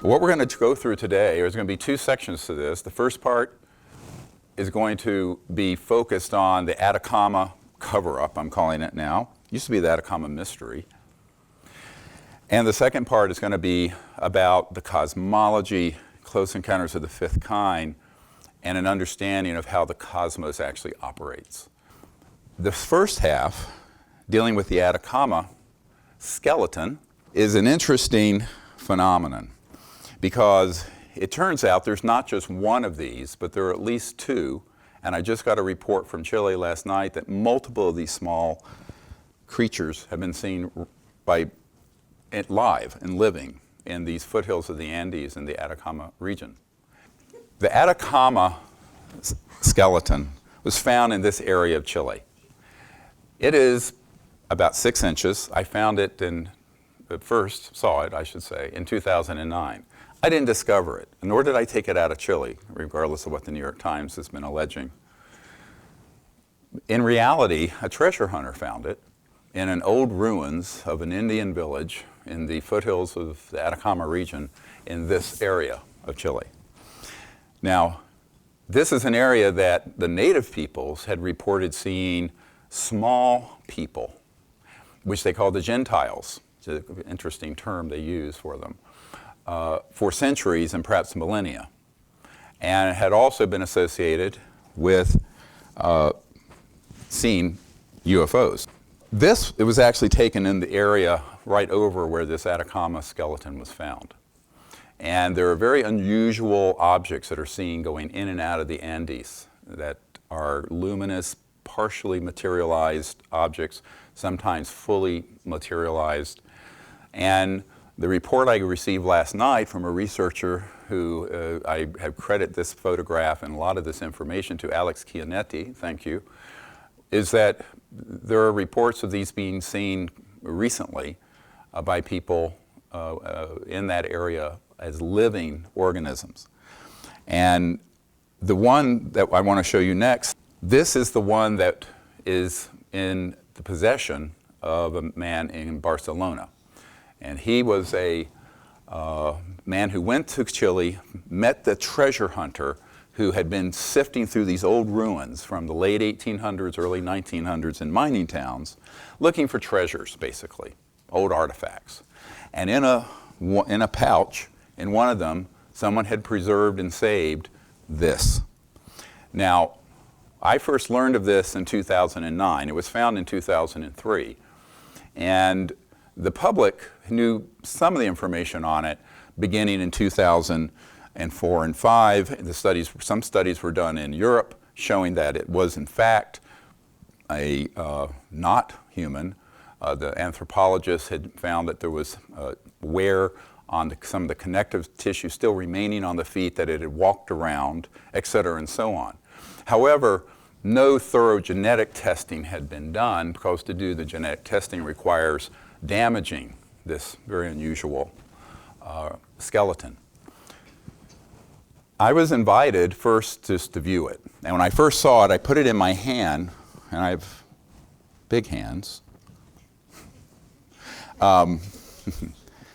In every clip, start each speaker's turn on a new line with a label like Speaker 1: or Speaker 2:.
Speaker 1: What we're going to go through today, there's going to be two sections to this. The first part is going to be focused on the Atacama Cover-Up, I'm calling it now. It used to be the Atacama Mystery. And the second part is going to be about the cosmology, close encounters of the fifth kind, and an understanding of how the cosmos actually operates. The first half, dealing with the Atacama skeleton, is an interesting phenomenon because it turns out there's not just one of these, but there are at least two. And I just got a report from Chile last night that multiple of these small creatures have been seen live and living in these foothills of the Andes in the Atacama region. The Atacama skeleton was found in this area of Chile. It is about 6 inches. I found it first saw it, I should say, in 2009. I didn't discover it, nor did I take it out of Chile, regardless of what the New York Times has been alleging. In reality, a treasure hunter found it in an old ruins of an Indian village in the foothills of the Atacama region in this area of Chile. Now, this is an area that the native peoples had reported seeing small people, which they call the Gentiles. It's an interesting term they use for them. For centuries and perhaps millennia. And it had also been associated with seeing UFOs. It was actually taken in the area right over where this Atacama skeleton was found. And there are very unusual objects that are seen going in and out of the Andes that are luminous, partially materialized objects, sometimes fully materialized. And the report I received last night from a researcher who I have credit this photograph and a lot of this information to, Alex Chianetti, thank you, is that there are reports of these being seen recently by people in that area as living organisms. And the one that I want to show you next, this is the one that is in the possession of a man in Barcelona. And he was a man who went to Chile, met the treasure hunter who had been sifting through these old ruins from the late 1800s, early 1900s in mining towns, looking for treasures, basically, old artifacts. And in a pouch, in one of them, someone had preserved and saved this. Now, I first learned of this in 2009. It was found in 2003. And the public knew some of the information on it beginning in 2004 and 5. Some studies were done in Europe showing that it was in fact not human. The anthropologists had found that there was wear on some of the connective tissue still remaining on the feet, that it had walked around, et cetera, and so on. However, no thorough genetic testing had been done because to do the genetic testing requires damaging this very unusual skeleton. I was invited first just to view it. And when I first saw it, I put it in my hand, and I have big hands.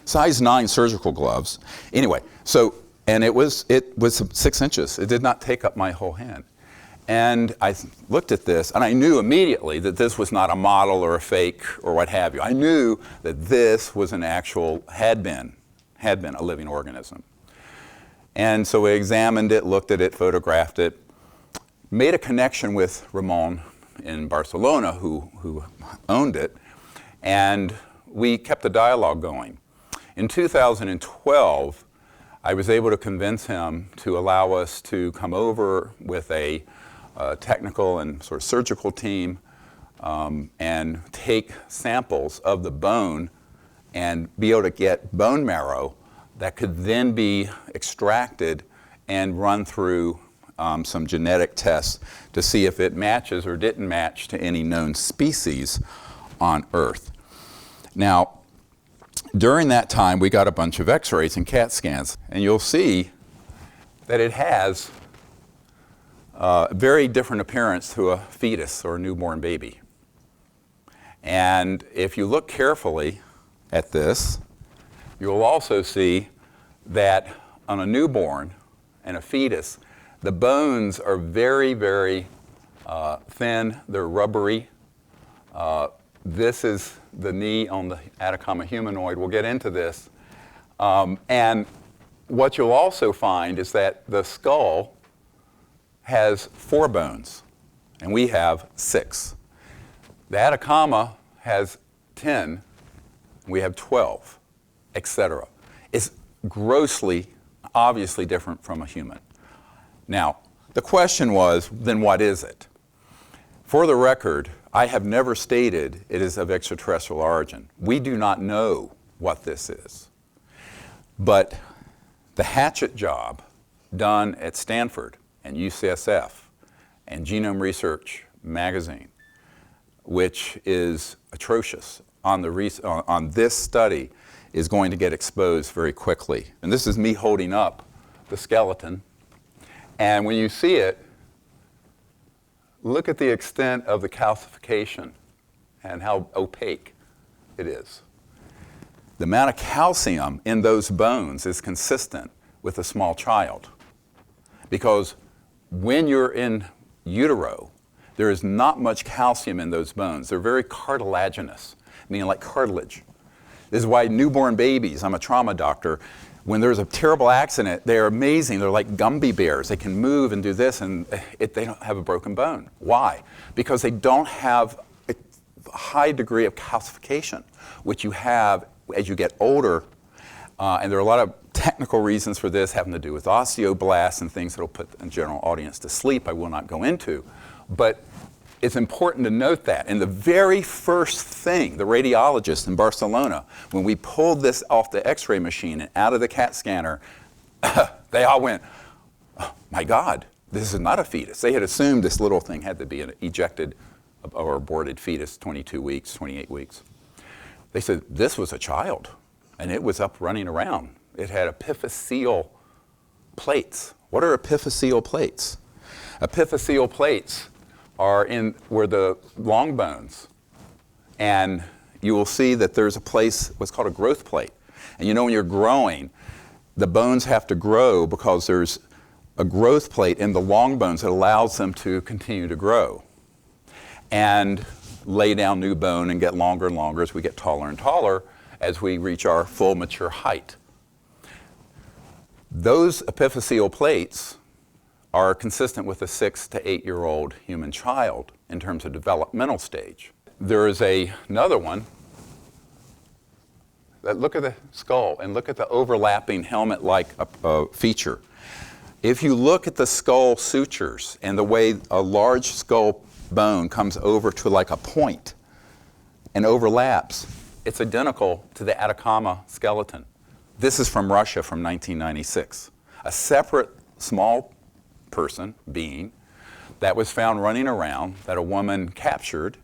Speaker 1: Size 9 surgical gloves. Anyway, and it was 6 inches. It did not take up my whole hand. And I looked at this, and I knew immediately that this was not a model or a fake or what have you. I knew that this was an actual, had been a living organism. And so we examined it, looked at it, photographed it, made a connection with Ramon in Barcelona, who owned it, and we kept the dialogue going. In 2012, I was able to convince him to allow us to come over with a technical and sort of surgical team and take samples of the bone and be able to get bone marrow that could then be extracted and run through some genetic tests to see if it matches or didn't match to any known species on Earth. Now, during that time, we got a bunch of x-rays and CAT scans, and you'll see that it has a very different appearance to a fetus or a newborn baby. And if you look carefully at this, you'll also see that on a newborn and a fetus, the bones are very, very thin. They're rubbery. This is the knee on the Atacama Humanoid. We'll get into this. And what you'll also find is that the skull has 4 bones, and we have 6. The Atacama has 10, we have 12, etc. It's grossly, obviously different from a human. Now, the question was, then what is it? For the record, I have never stated it is of extraterrestrial origin. We do not know what this is. But the hatchet job done at Stanford and UCSF and Genome Research magazine, which is atrocious on this study, is going to get exposed very quickly. And this is me holding up the skeleton. And when you see it, look at the extent of the calcification and how opaque it is. The amount of calcium in those bones is consistent with a small child. Because when you're in utero, there is not much calcium in those bones. They're very cartilaginous, meaning like cartilage. This is why newborn babies, I'm a trauma doctor, when there's a terrible accident, they're amazing. They're like Gumby bears. They can move and do this, and they don't have a broken bone. Why? Because they don't have a high degree of calcification, which you have as you get older. And there are a lot of technical reasons for this, having to do with osteoblasts and things that will put the general audience to sleep. I will not go into. But it's important to note that. And the very first thing, the radiologist in Barcelona, when we pulled this off the x-ray machine and out of the CAT scanner, they all went, oh, my God, this is not a fetus. They had assumed this little thing had to be an ejected or aborted fetus, 22 weeks, 28 weeks. They said, this was a child, and it was up running around. It had epiphyseal plates. What are epiphyseal plates? Epiphyseal plates are in where the long bones, and you will see that there's a place, what's called a growth plate. And you know when you're growing, the bones have to grow because there's a growth plate in the long bones that allows them to continue to grow and lay down new bone and get longer and longer as we get taller and taller as we reach our full mature height. Those epiphyseal plates are consistent with a 6 to 8 year old human child in terms of developmental stage. There is another one. Look at the skull and look at the overlapping helmet-like feature. If you look at the skull sutures and the way a large skull bone comes over to like a point and overlaps, it's identical to the Atacama skeleton. This is from Russia from 1996. A separate small being that was found running around that a woman captured,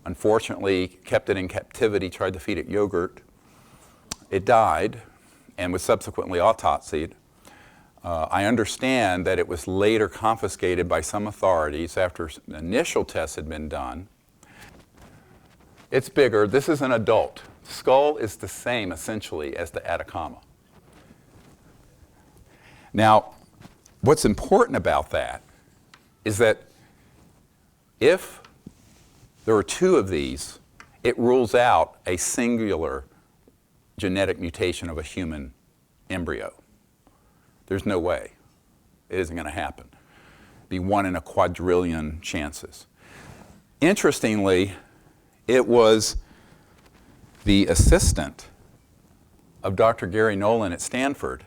Speaker 1: unfortunately kept it in captivity, tried to feed it yogurt. It died and was subsequently autopsied. I understand that it was later confiscated by some authorities after initial tests had been done. It's bigger. This is an adult. The skull is the same essentially as the Atacama. Now, what's important about that is that if there are 2 of these, it rules out a singular genetic mutation of a human embryo. There's no way. It isn't going to happen. It'd be 1 in a quadrillion chances. Interestingly, it was the assistant of Dr. Garry Nolan at Stanford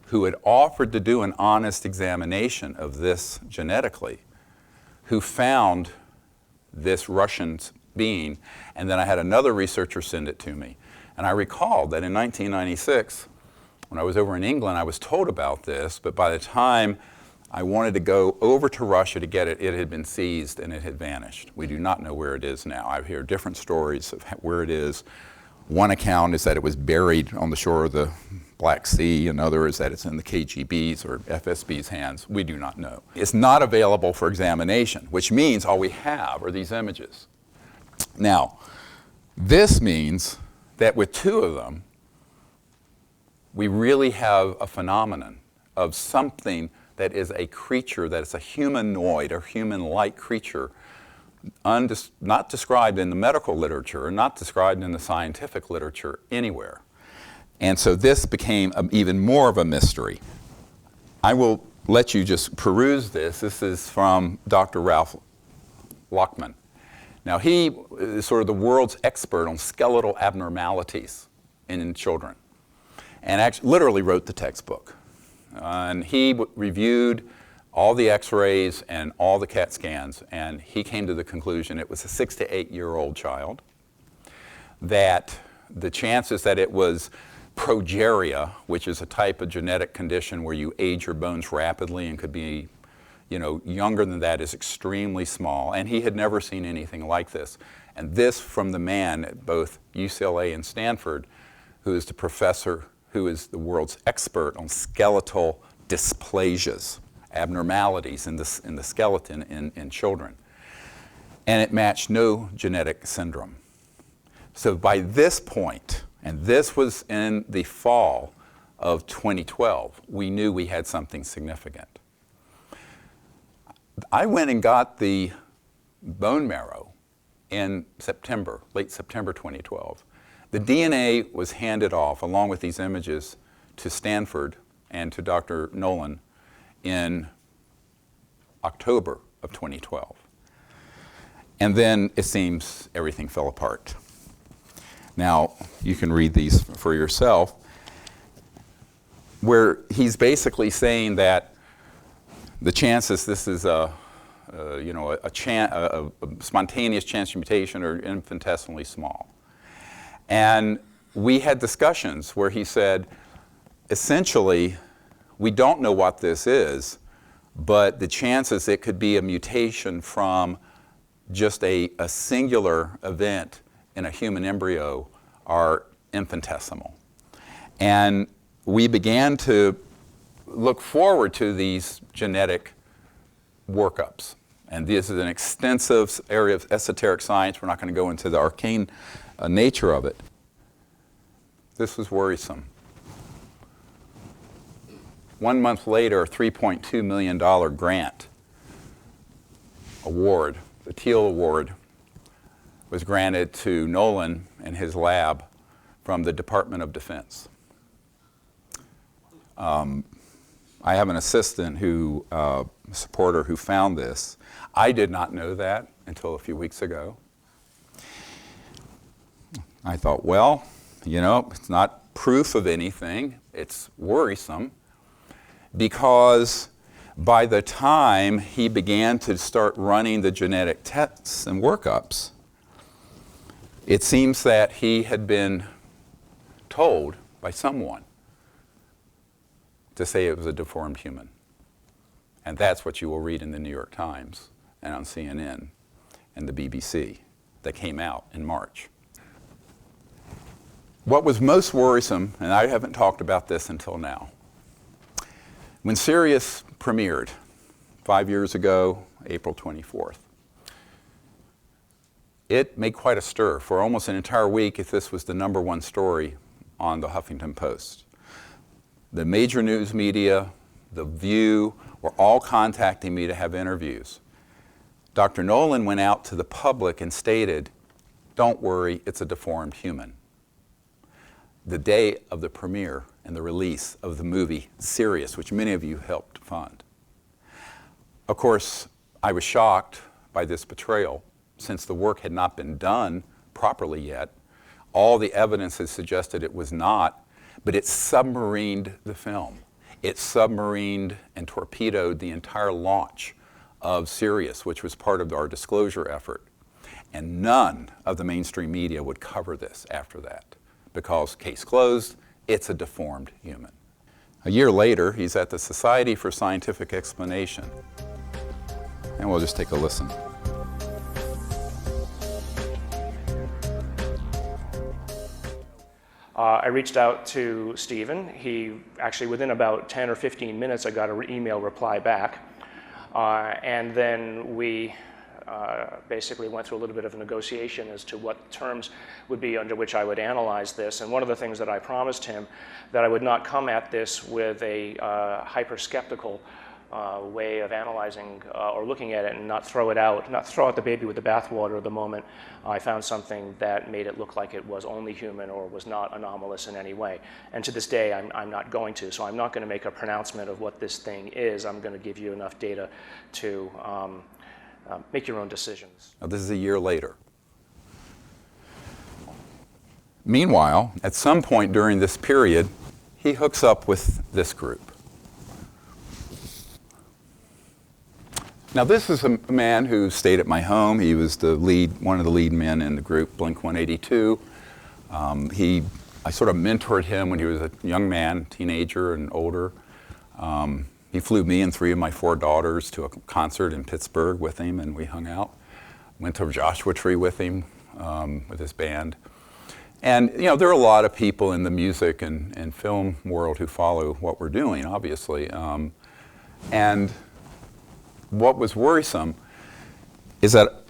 Speaker 1: who had offered to do an honest examination of this genetically, who found this Russian being, and then I had another researcher send it to me. And I recalled that in 1996, when I was over in England, I was told about this, but by the time I wanted to go over to Russia to get it, it had been seized and it had vanished. We do not know where it is now. I hear different stories of where it is. One account is that it was buried on the shore of the Black Sea, another is that it's in the KGB's or FSB's hands. We do not know. It's not available for examination, which means all we have are these images. Now, this means that with 2 of them, we really have a phenomenon of something that is a creature, that is a humanoid or human-like creature, not described in the medical literature, not described in the scientific literature anywhere. And so this became even more of a mystery. I will let you just peruse this. This is from Dr. Ralph Lockman. Now, he is sort of the world's expert on skeletal abnormalities in children, and actually literally wrote the textbook. And he reviewed all the x-rays and all the CAT scans, and he came to the conclusion it was a 6 to 8 year old child, that the chances that it was progeria, which is a type of genetic condition where you age your bones rapidly and could be, younger than that, is extremely small. And he had never seen anything like this. And this from the man at both UCLA and Stanford, who is the professor who is the world's expert on skeletal dysplasias, abnormalities in the skeleton in children. And it matched no genetic syndrome. So by this point, and this was in the fall of 2012, we knew we had something significant. I went and got the bone marrow in September, late September 2012. The DNA was handed off, along with these images, to Stanford and to Dr. Nolan in October of 2012. And then it seems everything fell apart. Now, you can read these for yourself, where he's basically saying that the chances this is a spontaneous chance mutation are infinitesimally small. And we had discussions where he said, essentially, we don't know what this is, but the chances it could be a mutation from just a singular event in a human embryo are infinitesimal. And we began to look forward to these genetic workups. And this is an extensive area of esoteric science. We're not going to go into the arcane nature of it. This was worrisome. 1 month later, a $3.2 million grant award, the Teal Award, was granted to Nolan and his lab from the Department of Defense. I have an assistant a supporter who found this. I did not know that until a few weeks ago. I thought, well, it's not proof of anything. It's worrisome because by the time he began to start running the genetic tests and workups, it seems that he had been told by someone to say it was a deformed human. And that's what you will read in the New York Times and on CNN and the BBC that came out in March. What was most worrisome, and I haven't talked about this until now, when Sirius premiered 5 years ago, April 24th, it made quite a stir. For almost an entire week, this was the #1 story on the Huffington Post. The major news media, The View, were all contacting me to have interviews. Dr. Nolan went out to the public and stated, don't worry, it's a deformed human. The day of the premiere and the release of the movie Sirius, which many of you helped fund. Of course, I was shocked by this betrayal since the work had not been done properly yet. All the evidence had suggested it was not, but it submarined the film. It submarined and torpedoed the entire launch of Sirius, which was part of our disclosure effort. And none of the mainstream media would cover this after that, because case closed, it's a deformed human. A year later, he's at the Society for Scientific Explanation. And we'll just take a listen.
Speaker 2: I reached out to Stephen. He actually, within about 10 or 15 minutes, I got an email reply back. And then we basically went through a little bit of a negotiation as to what terms would be under which I would analyze this. And one of the things that I promised him, that I would not come at this with a hyper-skeptical way of analyzing or looking at it and not throw it out, not throw out the baby with the bathwater the moment I found something that made it look like it was only human or was not anomalous in any way. And to this day, I'm not going to. So I'm not going to make a pronouncement of what this thing is. I'm going to give you enough data to make your own decisions.
Speaker 1: Now, this is a year later. Meanwhile, at some point during this period, he hooks up with this group. Now, this is a man who stayed at my home. He was one of the lead men in the group, Blink 182. I sort of mentored him when he was a young man, teenager and older. He flew me and 3 of my 4 daughters to a concert in Pittsburgh with him, and we hung out. Went to a Joshua Tree with him, with his band. And, you know, there are a lot of people in the music and film world who follow what we're doing, obviously. And what was worrisome is that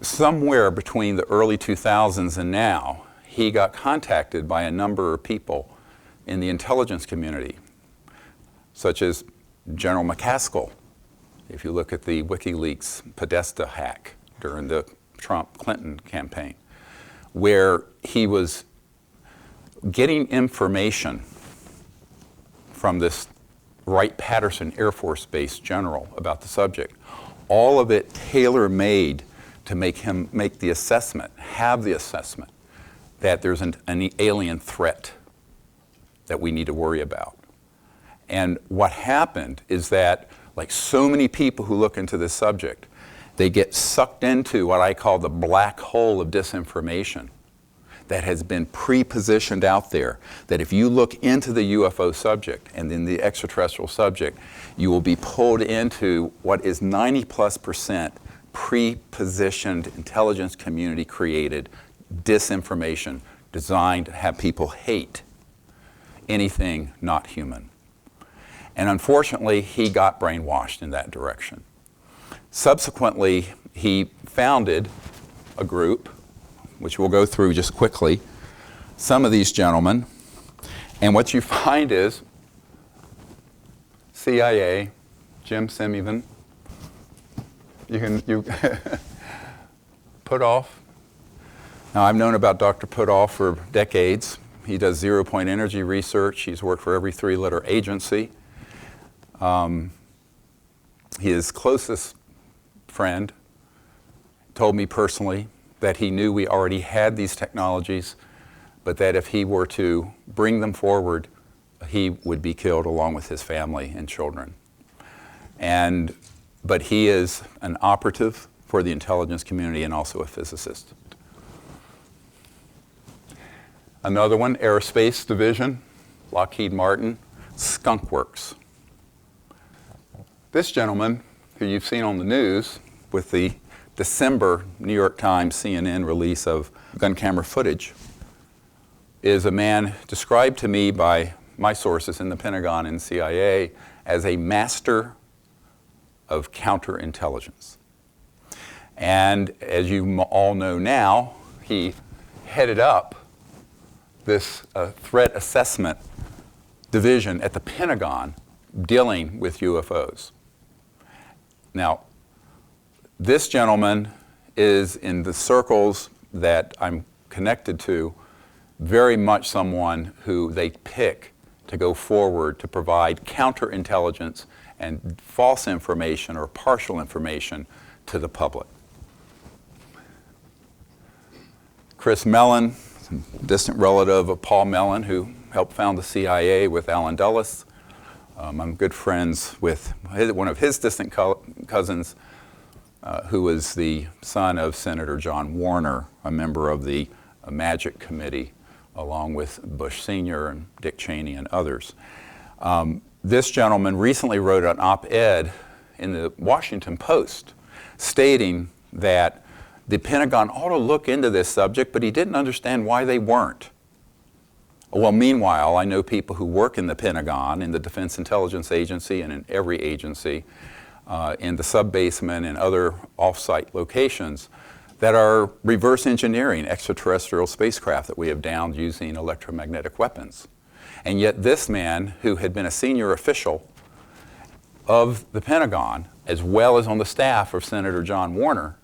Speaker 1: somewhere between the early 2000s and now, he got contacted by a number of people in the intelligence community, such as General McCaskill, if you look at the WikiLeaks Podesta hack during the Trump-Clinton campaign, where he was getting information from this Wright-Patterson Air Force Base general about the subject, all of it tailor-made to make him make the assessment, have the assessment that there's an alien threat that we need to worry about. And what happened is that, like so many people who look into this subject, they get sucked into what I call the black hole of disinformation that has been pre-positioned out there, that if you look into the UFO subject and then the extraterrestrial subject, you will be pulled into what is 90+% pre-positioned intelligence community created disinformation designed to have people hate anything not human. And unfortunately, he got brainwashed in that direction. Subsequently, he founded a group, which we'll go through just quickly, some of these gentlemen. And what you find is CIA, Jim Semivan, you Putoff. Now, I've known about Dr. Putoff for decades. He does zero-point energy research. He's worked for every 3-letter agency. His closest friend told me personally that he knew we already had these technologies, but that if he were to bring them forward, he would be killed along with his family and children. But he is an operative for the intelligence community and also a physicist. Another one, Aerospace Division, Lockheed Martin, Skunk Works. This gentleman, who you've seen on the news with the December New York Times CNN release of gun camera footage, is a man described to me by my sources in the Pentagon and CIA as a master of counterintelligence. And as you all know now, he headed up this threat assessment division at the Pentagon dealing with UFOs. Now, this gentleman is in the circles that I'm connected to very much someone who they pick to go forward to provide counterintelligence and false information or partial information to the public. Chris Mellon, distant relative of Paul Mellon, who helped found the CIA with Allen Dulles. I'm good friends with one of his distant cousins, who was the son of Senator John Warner, a member of the Magic Committee, along with Bush Sr. and Dick Cheney and others. This gentleman recently wrote an op-ed in the Washington Post stating that the Pentagon ought to look into this subject, but he didn't understand why they weren't. Well, meanwhile, I know people who work in the Pentagon, in the Defense Intelligence Agency, and in every agency, in the sub-basement and other off-site locations that are reverse engineering extraterrestrial spacecraft that we have downed using electromagnetic weapons. And yet this man, who had been a senior official of the Pentagon, as well as on the staff of Senator John Warner,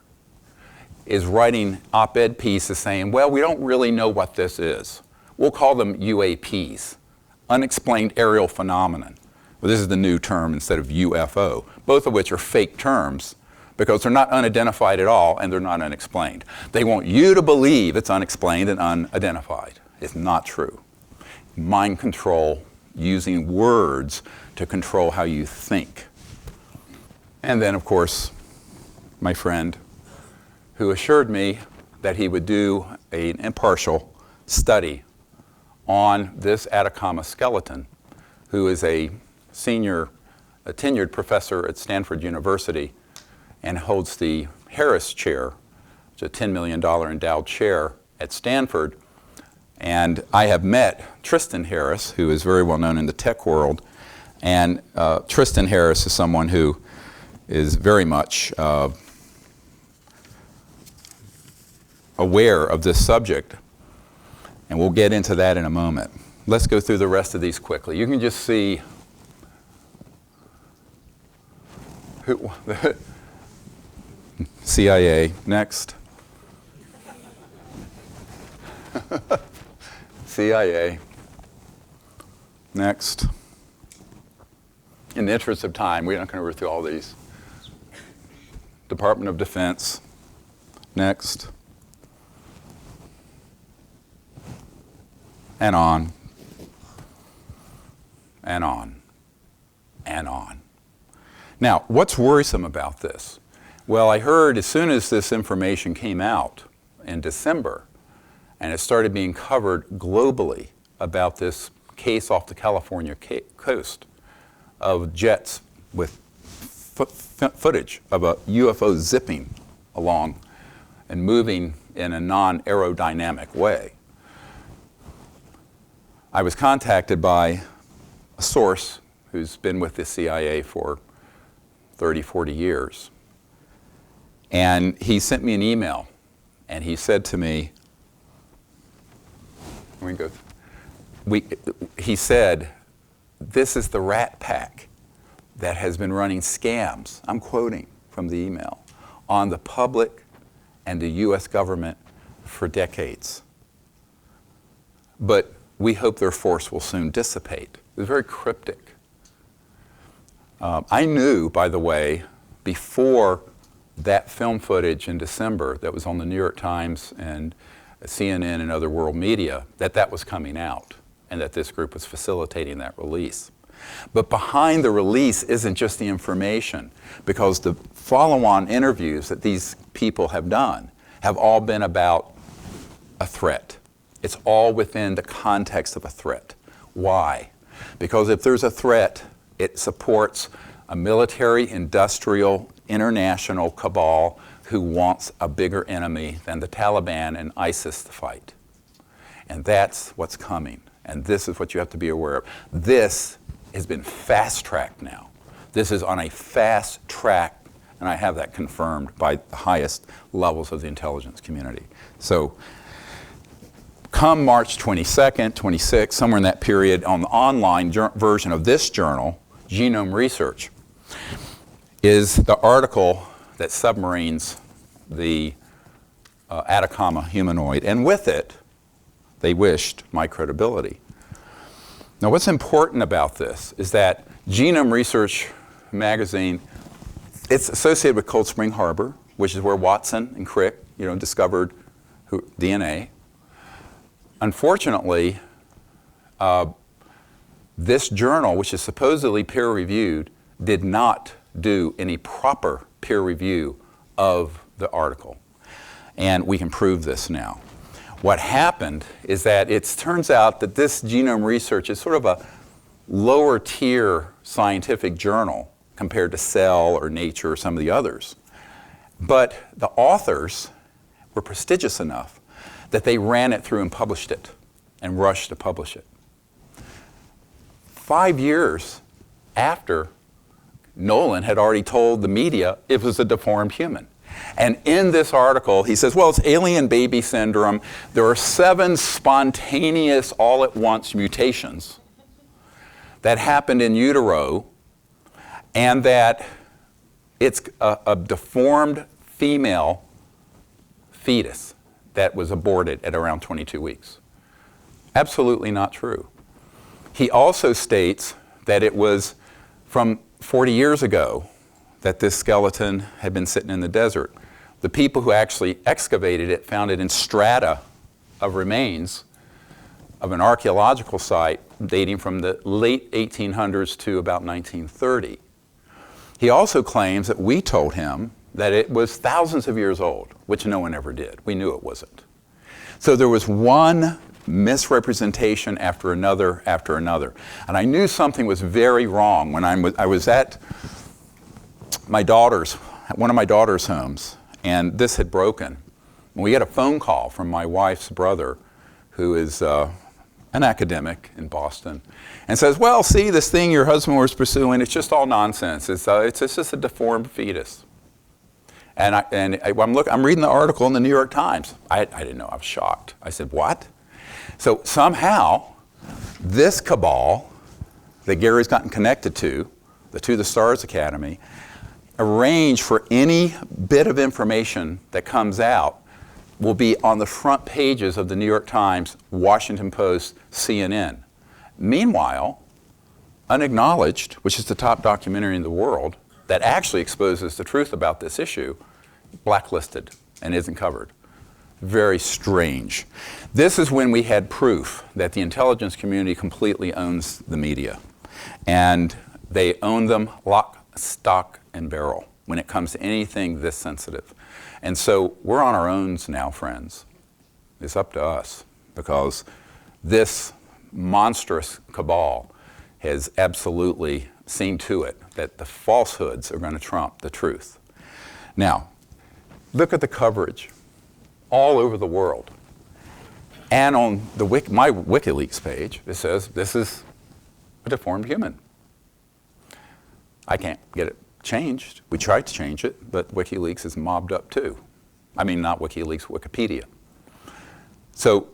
Speaker 1: is writing op-ed pieces saying, well, we don't really know what this is. We'll call them UAPs, unexplained aerial phenomenon. Well, this is the new term instead of UFO, both of which are fake terms because they're not unidentified at all and they're not unexplained. They want you to believe it's unexplained and unidentified. It's not true. Mind control, using words to control how you think. And then, of course, my friend who assured me that he would do an impartial study on this Atacama skeleton, who is a tenured professor at Stanford University and holds the Harris Chair, which is a $10 million endowed chair at Stanford. And I have met Tristan Harris, who is very well known in the tech world. And Tristan Harris is someone who is very much aware of this subject. And we'll get into that in a moment. Let's go through the rest of these quickly. You can just see who, CIA, next. CIA, next. In the interest of time, we're not going to go through all these. Department of Defense, next. And on, and on, and on. Now, what's worrisome about this? Well, I heard as soon as this information came out in December, and it started being covered globally about this case off the California coast of jets with footage of a UFO zipping along and moving in a non-aerodynamic way. I was contacted by a source who's been with the CIA for 30, 40 years. And he sent me an email, and he said to me, he said, this is the rat pack that has been running scams, I'm quoting from the email, on the public and the US government for decades. But we hope their force will soon dissipate. It was very cryptic. I knew, by the way, before that film footage in December that was on the New York Times and CNN and other world media, that was coming out and that this group was facilitating that release. But behind the release isn't just the information, because the follow-on interviews that these people have done have all been about a threat. It's all within the context of a threat. Why? Because if there's a threat, it supports a military, industrial, international cabal who wants a bigger enemy than the Taliban and ISIS to fight. And that's what's coming. And this is what you have to be aware of. This has been fast-tracked now. This is on a fast track, and I have that confirmed by the highest levels of the intelligence community. So come March 22nd, 26th, somewhere in that period, on the online version of this journal, Genome Research, is the article that submarines the Atacama Humanoid. And with it, they wished my credibility. Now, what's important about this is that Genome Research magazine, it's associated with Cold Spring Harbor, which is where Watson and Crick, discovered DNA. Unfortunately, this journal, which is supposedly peer-reviewed, did not do any proper peer review of the article. And we can prove this now. What happened is that it turns out that this Genome Research is sort of a lower tier scientific journal compared to Cell or Nature or some of the others. But the authors were prestigious enough that they ran it through and published it and rushed to publish it. 5 years after Nolan had already told the media it was a deformed human. And in this article, he says, well, it's alien baby syndrome. There are 7 spontaneous all-at-once mutations that happened in utero, and that it's a deformed female fetus that was aborted at around 22 weeks. Absolutely not true. He also states that it was from 40 years ago that this skeleton had been sitting in the desert. The people who actually excavated it found it in strata of remains of an archaeological site dating from the late 1800s to about 1930. He also claims that we told him that it was thousands of years old, which no one ever did. We knew it wasn't. So there was one misrepresentation after another after another. And I knew something was very wrong when I was at one of my daughter's homes, and this had broken. We had a phone call from my wife's brother, who is an academic in Boston, and says, well, see, this thing your husband was pursuing, it's just all nonsense. It's just a deformed fetus. And I'm reading the article in the New York Times. I didn't know. I was shocked. I said, what? So somehow, this cabal that Gary's gotten connected to the Stars Academy, arrange for any bit of information that comes out will be on the front pages of the New York Times, Washington Post, CNN. Meanwhile, Unacknowledged, which is the top documentary in the world that actually exposes the truth about this issue, blacklisted and isn't covered. Very strange. This is when we had proof that the intelligence community completely owns the media. And they own them lock, stock, and barrel when it comes to anything this sensitive. And so we're on our own now, friends. It's up to us, because this monstrous cabal has absolutely seen to it that the falsehoods are going to trump the truth. Now, look at the coverage all over the world. And on my WikiLeaks page, it says this is a deformed human. I can't get it changed. We tried to change it, but WikiLeaks is mobbed up too. I mean, not WikiLeaks, Wikipedia. So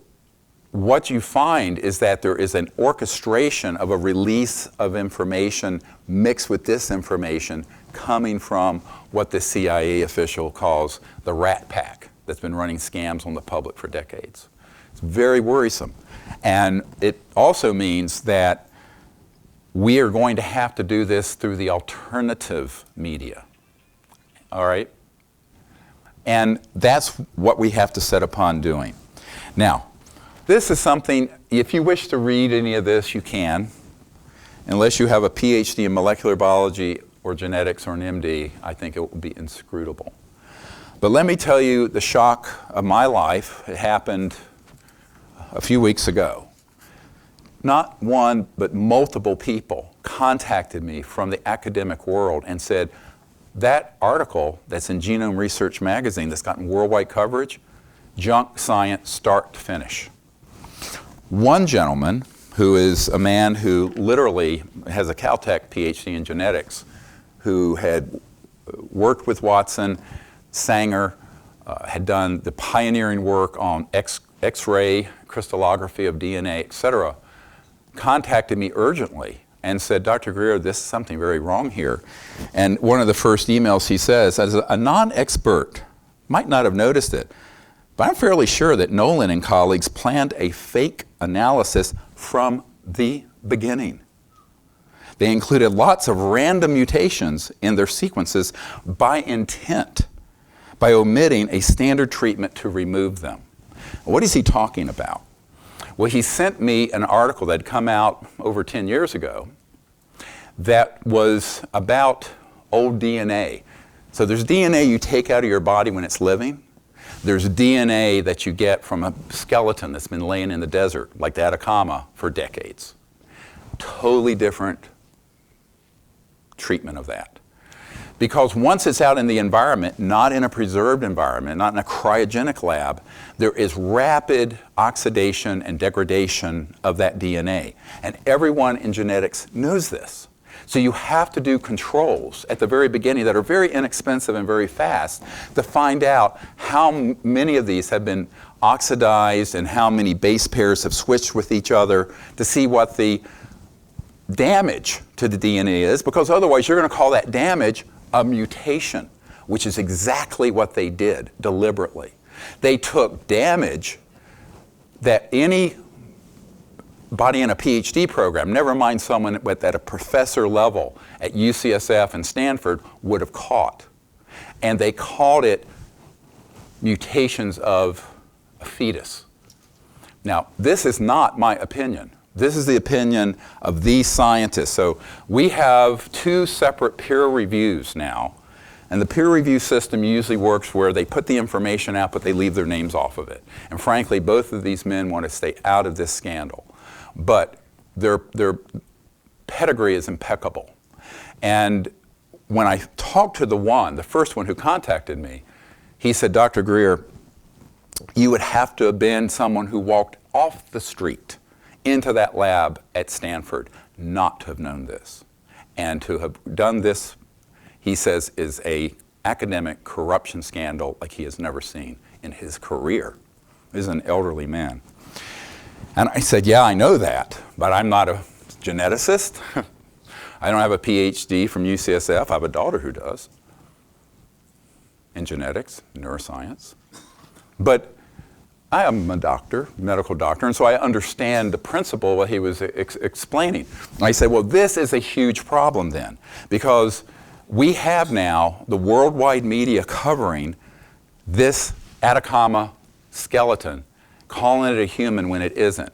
Speaker 1: what you find is that there is an orchestration of a release of information mixed with disinformation coming from what the CIA official calls the rat pack that's been running scams on the public for decades. It's very worrisome. And it also means that we are going to have to do this through the alternative media. All right? And that's what we have to set upon doing. Now, this is something, if you wish to read any of this, you can. Unless you have a PhD in molecular biology or genetics or an MD, I think it will be inscrutable. But let me tell you the shock of my life. It happened a few weeks ago. Not one, but multiple people contacted me from the academic world and said, that article that's in Genome Research magazine that's gotten worldwide coverage, junk science start to finish. One gentleman, who is a man who literally has a Caltech PhD in genetics, who had worked with Watson, Sanger, had done the pioneering work on X-ray crystallography of DNA, etc., contacted me urgently and said, Dr. Greer, this is something very wrong here. And one of the first emails he says, as a non-expert, might not have noticed it, but I'm fairly sure that Nolan and colleagues planned a fake analysis from the beginning. They included lots of random mutations in their sequences by intent, by omitting a standard treatment to remove them. What is he talking about? Well, he sent me an article that had come out over 10 years ago that was about old DNA. So there's DNA you take out of your body when it's living. There's DNA that you get from a skeleton that's been laying in the desert, like the Atacama, for decades. Totally different treatment of that. Because once it's out in the environment, not in a preserved environment, not in a cryogenic lab, there is rapid oxidation and degradation of that DNA. And everyone in genetics knows this. So you have to do controls at the very beginning that are very inexpensive and very fast to find out how many of these have been oxidized and how many base pairs have switched with each other to see what the damage to the DNA is, because otherwise you're going to call that damage a mutation, which is exactly what they did deliberately. They took damage that anybody in a PhD program, never mind someone at a professor level at UCSF and Stanford, would have caught. And they called it mutations of a fetus. Now, this is not my opinion. This is the opinion of these scientists. So we have 2 separate peer reviews now. And the peer review system usually works where they put the information out, but they leave their names off of it. And frankly, both of these men want to stay out of this scandal. But their pedigree is impeccable. And when I talked to the first one who contacted me, he said, Dr. Greer, you would have to have been someone who walked off the street into that lab at Stanford not to have known this. And to have done this, he says, is a academic corruption scandal like he has never seen in his career. He's an elderly man. And I said, yeah, I know that, but I'm not a geneticist. I don't have a PhD from UCSF. I have a daughter who does in genetics, neuroscience. But I am a doctor, medical doctor, and so I understand the principle what he was explaining. And I said, well, this is a huge problem then, because we have now the worldwide media covering this Atacama skeleton, calling it a human when it isn't.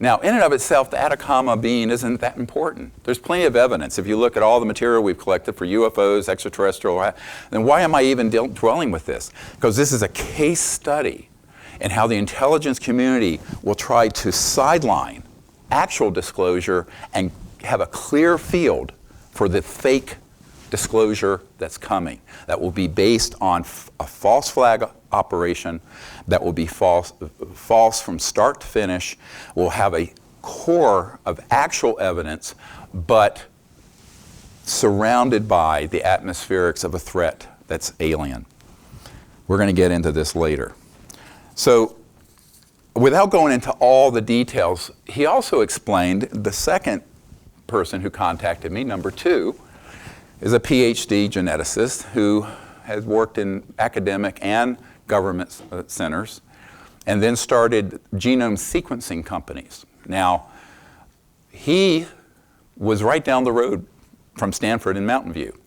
Speaker 1: Now, in and of itself, the Atacama being isn't that important. There's plenty of evidence. If you look at all the material we've collected for UFOs, extraterrestrial, then why am I even dwelling with this? Because this is a case study in how the intelligence community will try to sideline actual disclosure and have a clear field for the fake disclosure that's coming, that will be based on a false flag operation, that will be false from start to finish, will have a core of actual evidence, but surrounded by the atmospherics of a threat that's alien. We're going to get into this later. So, without going into all the details, he also explained the second person who contacted me, number 2, is a PhD geneticist who has worked in academic and government centers and then started genome sequencing companies. Now, he was right down the road from Stanford in Mountain View.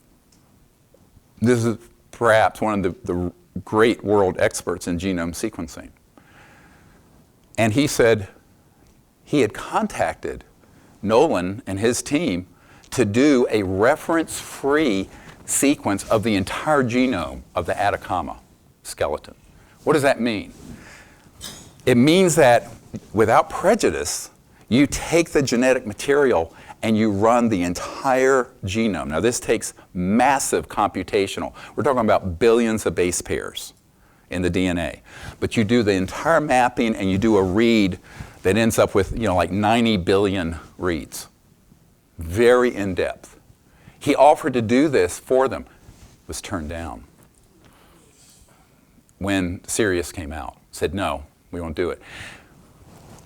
Speaker 1: This is perhaps one of the great world experts in genome sequencing. And he said he had contacted Nolan and his team to do a reference-free sequence of the entire genome of the Atacama skeleton. What does that mean? It means that without prejudice, you take the genetic material and you run the entire genome. Now this takes massive computational. We're talking about billions of base pairs in the DNA. But you do the entire mapping and you do a read that ends up with, like 90 billion reads. Very in-depth. He offered to do this for them, was turned down. When Sirius came out, said, no, we won't do it.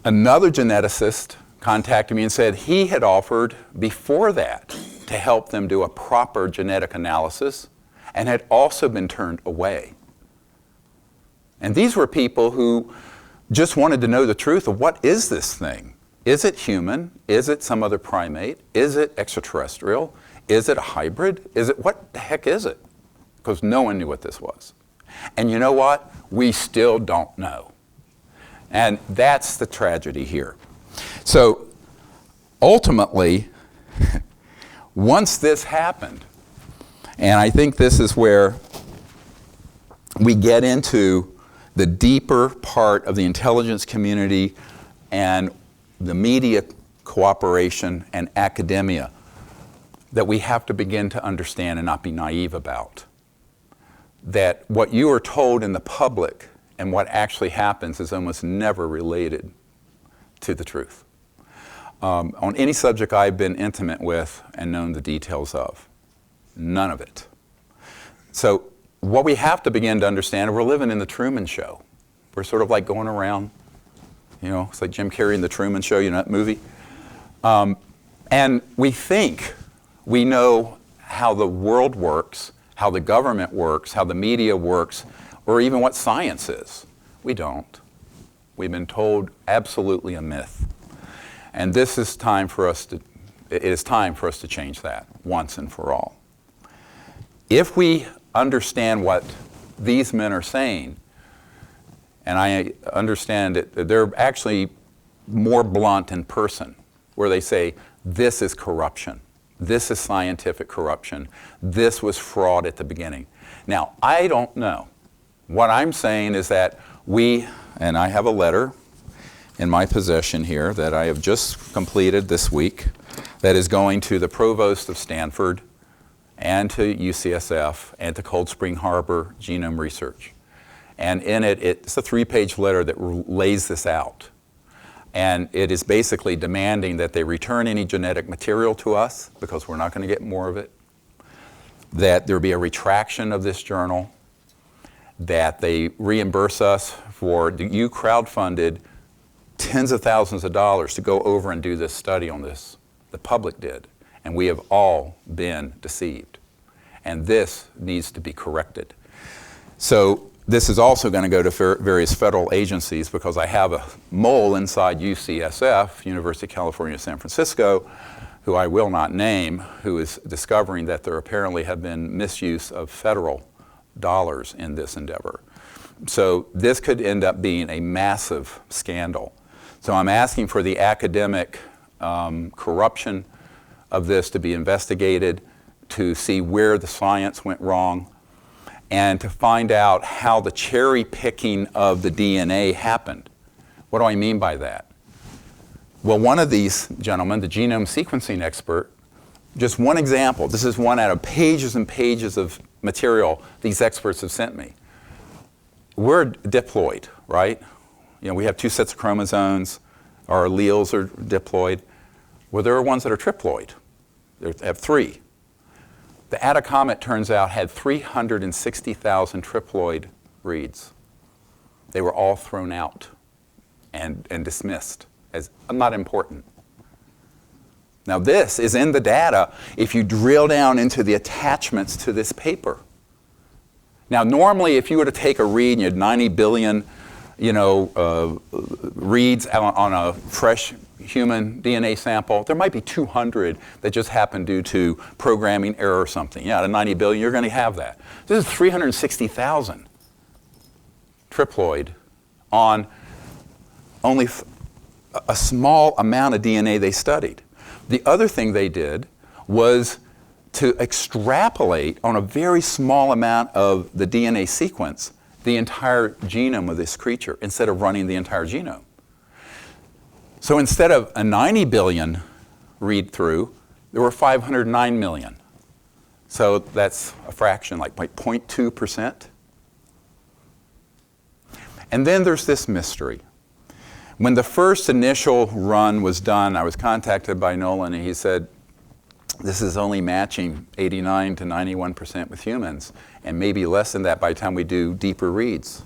Speaker 1: Another geneticist contacted me and said he had offered before that to help them do a proper genetic analysis and had also been turned away. And these were people who just wanted to know the truth of what is this thing? Is it human? Is it some other primate? Is it extraterrestrial? Is it a hybrid? What the heck is it? Because no one knew what this was. And you know what? We still don't know. And that's the tragedy here. So ultimately, once this happened, and I think this is where we get into the deeper part of the intelligence community and the media cooperation and academia that we have to begin to understand and not be naive about. That what you are told in the public and what actually happens is almost never related to the truth. on any subject I've been intimate with and known the details of. None of it. So what we have to begin to understand, we're living in the Truman Show. We're sort of like going around, you know, it's like Jim Carrey in the Truman Show, you know that movie? And we think we know how the world works, how the government works, how the media works, or even what science is. We don't. We've been told absolutely a myth. And this is time for us to, it is time for us to change that once and for all. If we understand what these men are saying, and I understand it, they're actually more blunt in person, where they say, this is corruption. This is scientific corruption. This was fraud at the beginning. Now, I don't know. What I'm saying is that we, and I have a letter in my possession here that I have just completed this week that is going to the provost of Stanford and to UCSF and to Cold Spring Harbor Genome Research. And in it, it's a 3-page letter that lays this out. And it is basically demanding that they return any genetic material to us, because we're not going to get more of it, that there be a retraction of this journal, that they reimburse us for, you crowdfunded tens of thousands of dollars to go over and do this study on this. The public did, and we have all been deceived. And this needs to be corrected. So this is also going to go to various federal agencies, because I have a mole inside UCSF, University of California, San Francisco, who I will not name, who is discovering that there apparently have been misuse of federal dollars in this endeavor. So this could end up being a massive scandal. So I'm asking for the academic corruption of this to be investigated, to see where the science went wrong, and to find out how the cherry picking of the DNA happened. What do I mean by that? Well, one of these gentlemen, the genome sequencing expert, just one example, this is one out of pages and pages of material these experts have sent me. We're diploid, right? You know, we have 2 sets of chromosomes, our alleles are diploid. Well, there are ones that are triploid. They have 3. The Atacama, it turns out, had 360,000 triploid reads. They were all thrown out and dismissed as not important. Now this is in the data if you drill down into the attachments to this paper. Now normally if you were to take a read and you had 90 billion reads on a fresh human DNA sample, there might be 200 that just happen due to programming error or something. Yeah, out of 90 billion, you're going to have that. This is 360,000 triploid on only a small amount of DNA they studied. The other thing they did was to extrapolate on a very small amount of the DNA sequence the entire genome of this creature instead of running the entire genome. So instead of a 90 billion read through, there were 509 million. So that's a fraction, like 0.2%. And then there's this mystery. When the first initial run was done, I was contacted by Nolan, and he said, this is only matching 89 to 91% with humans, and maybe less than that by the time we do deeper reads.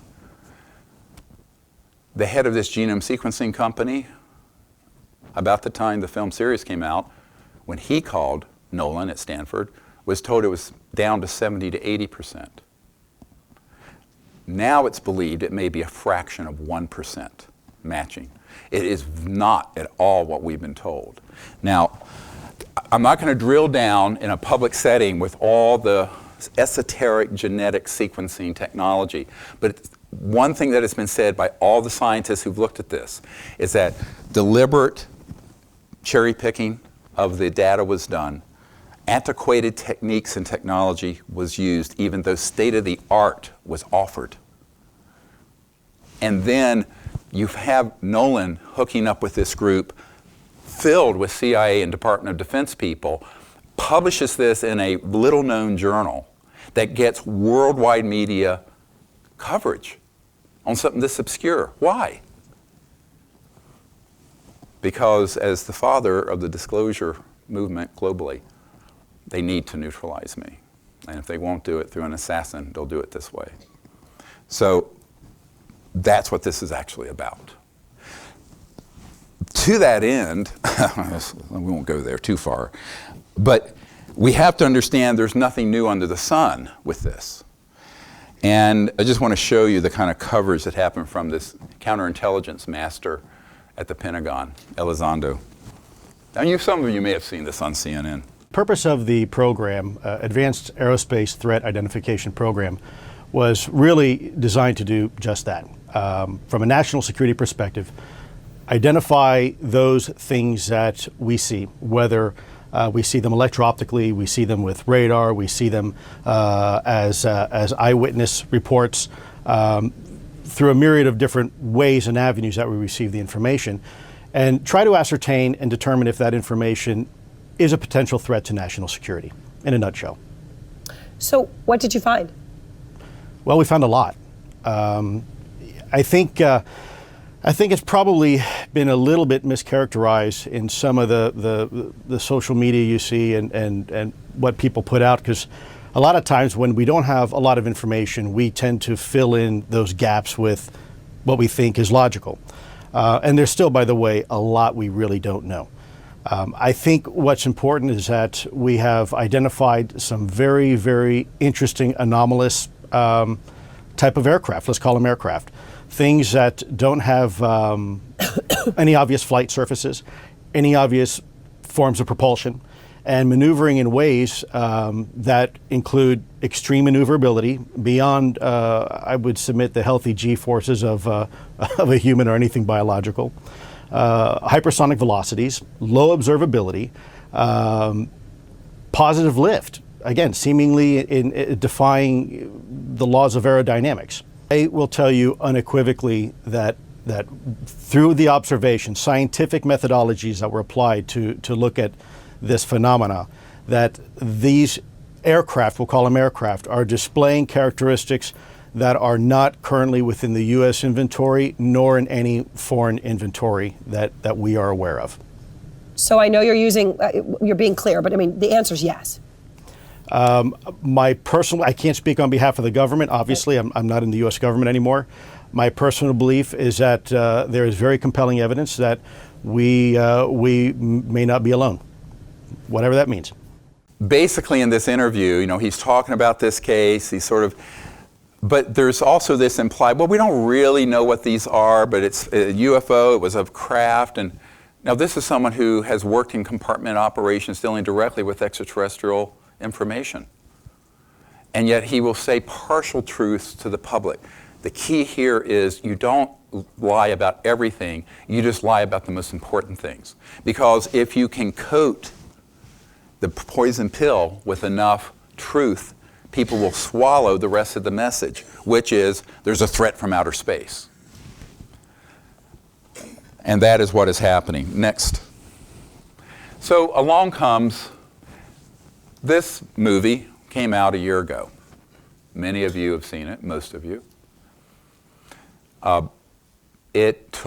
Speaker 1: The head of this genome sequencing company, about the time the film series came out, when he called Nolan at Stanford, was told it was down to 70 to 80%. Now it's believed it may be a fraction of 1% matching. It is not at all what we've been told. Now, I'm not going to drill down in a public setting with all the esoteric genetic sequencing technology, but one thing that has been said by all the scientists who've looked at this is that deliberate cherry picking of the data was done. Antiquated techniques and technology was used, even though state-of-the-art was offered. And then you have Nolan hooking up with this group filled with CIA and Department of Defense people, publishes this in a little-known journal that gets worldwide media coverage on something this obscure. Why? because as the father of the disclosure movement globally, they need to neutralize me. And if they won't do it through an assassin, they'll do it this way. So that's what this is actually about. To that end, we won't go there too far, but we have to understand there's nothing new under the sun with this. And I just want to show you the kind of coverage that happened from this counterintelligence master at the Pentagon, Elizondo. Now, some of you may have seen this on CNN.
Speaker 3: Purpose of the program, Advanced Aerospace Threat Identification Program, was really designed to do just that. From a national security perspective, identify those things that we see, whether we see them electro-optically, we see them with radar, we see them as eyewitness reports, through a myriad of different ways and avenues that we receive the information, and try to ascertain and determine if that information is a potential threat to national security, in a nutshell.
Speaker 4: So what did you find?
Speaker 3: Well, we found a lot. I think it's probably been a little bit mischaracterized in some of the social media you see and what people put out, because a lot of times when we don't have a lot of information, we tend to fill in those gaps with what we think is logical. And there's still, by the way, a lot we really don't know. I think what's important is that we have identified some very, very interesting anomalous type of aircraft. Let's call them aircraft. Things that don't have any obvious flight surfaces, any obvious forms of propulsion, and maneuvering in ways that include extreme maneuverability beyond, I would submit, the healthy G-forces of a human or anything biological, hypersonic velocities, low observability, positive lift, again, seemingly in defying the laws of aerodynamics. I will tell you unequivocally that through the observation, scientific methodologies that were applied to look at this phenomena, that these aircraft, we'll call them aircraft, are displaying characteristics that are not currently within the U.S. inventory, nor in any foreign inventory that we are aware of.
Speaker 4: So I know you're being clear, but I mean, the answer is yes.
Speaker 3: I can't speak on behalf of the government. Obviously, I'm not in the U.S. government anymore. My personal belief is that there is very compelling evidence that we may not be alone, whatever that means.
Speaker 1: Basically, in this interview, he's talking about this case. But there's also this implied, well, we don't really know what these are, but it's a UFO. It was a craft, and now this is someone who has worked in compartment operations dealing directly with extraterrestrial information. And yet he will say partial truths to the public. The key here is you don't lie about everything, you just lie about the most important things. Because if you can coat the poison pill with enough truth, people will swallow the rest of the message, which is there's a threat from outer space. And that is what is happening. Next. So along comes this movie. Came out a year ago. Many of you have seen it, most of you. It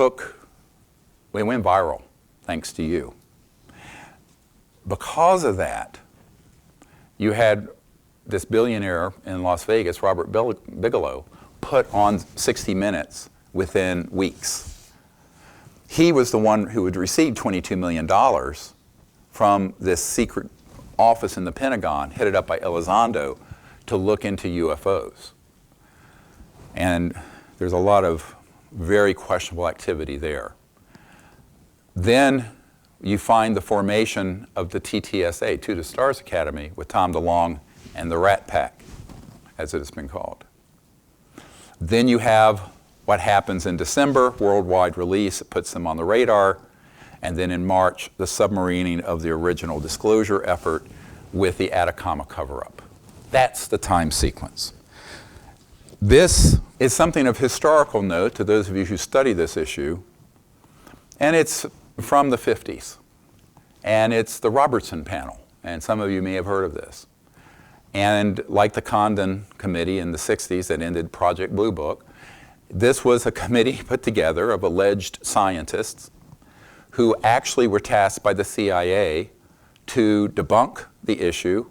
Speaker 1: went viral, thanks to you. Because of that, you had this billionaire in Las Vegas, Robert Bigelow, put on 60 Minutes within weeks. He was the one who had received $22 million from this secret office in the Pentagon, headed up by Elizondo, to look into UFOs. And there's a lot of very questionable activity there. Then you find the formation of the TTSA, To the Stars Academy, with Tom DeLonge and the Rat Pack, as it has been called. Then you have what happens in December, worldwide release, it puts them on the radar, and then in March, the submarining of the original disclosure effort with the Atacama Cover-Up. That's the time sequence. This is something of historical note to those of you who study this issue, and it's from the 50s. And it's the Robertson panel, and some of you may have heard of this. And like the Condon Committee in the 60s that ended Project Blue Book, this was a committee put together of alleged scientists who actually were tasked by the CIA to debunk the issue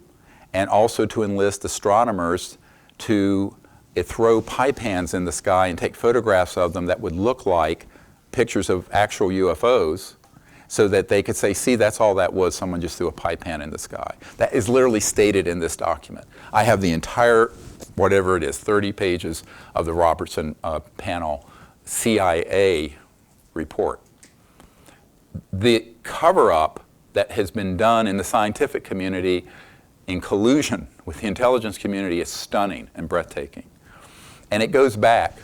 Speaker 1: and also to enlist astronomers to throw pie pans in the sky and take photographs of them that would look like pictures of actual UFOs, so that they could say, see, that's all that was, someone just threw a pie pan in the sky. That is literally stated in this document. I have the entire, whatever it is, 30 pages of the Robertson panel CIA report. The cover-up that has been done in the scientific community in collusion with the intelligence community is stunning and breathtaking. And it goes back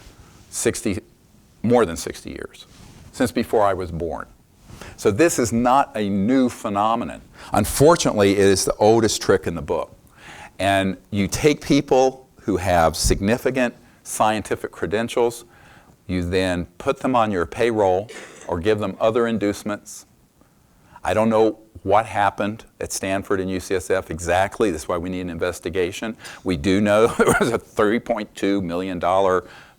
Speaker 1: more than 60 years, since before I was born. So this is not a new phenomenon. Unfortunately, it is the oldest trick in the book. And you take people who have significant scientific credentials, you then put them on your payroll or give them other inducements. I don't know what happened at Stanford and UCSF exactly. That's why we need an investigation. We do know there was a $3.2 million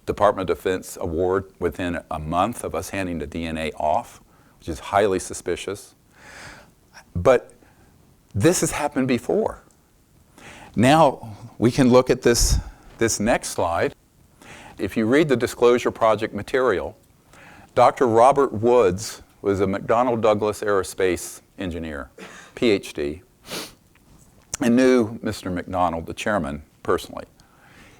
Speaker 1: Department of Defense award within a month of us handing the DNA off, which is highly suspicious. But this has happened before. Now we can look at this next slide. If you read the Disclosure Project material, Dr. Robert Woods was a McDonnell Douglas aerospace engineer, PhD, and knew Mr. McDonnell, the chairman, personally.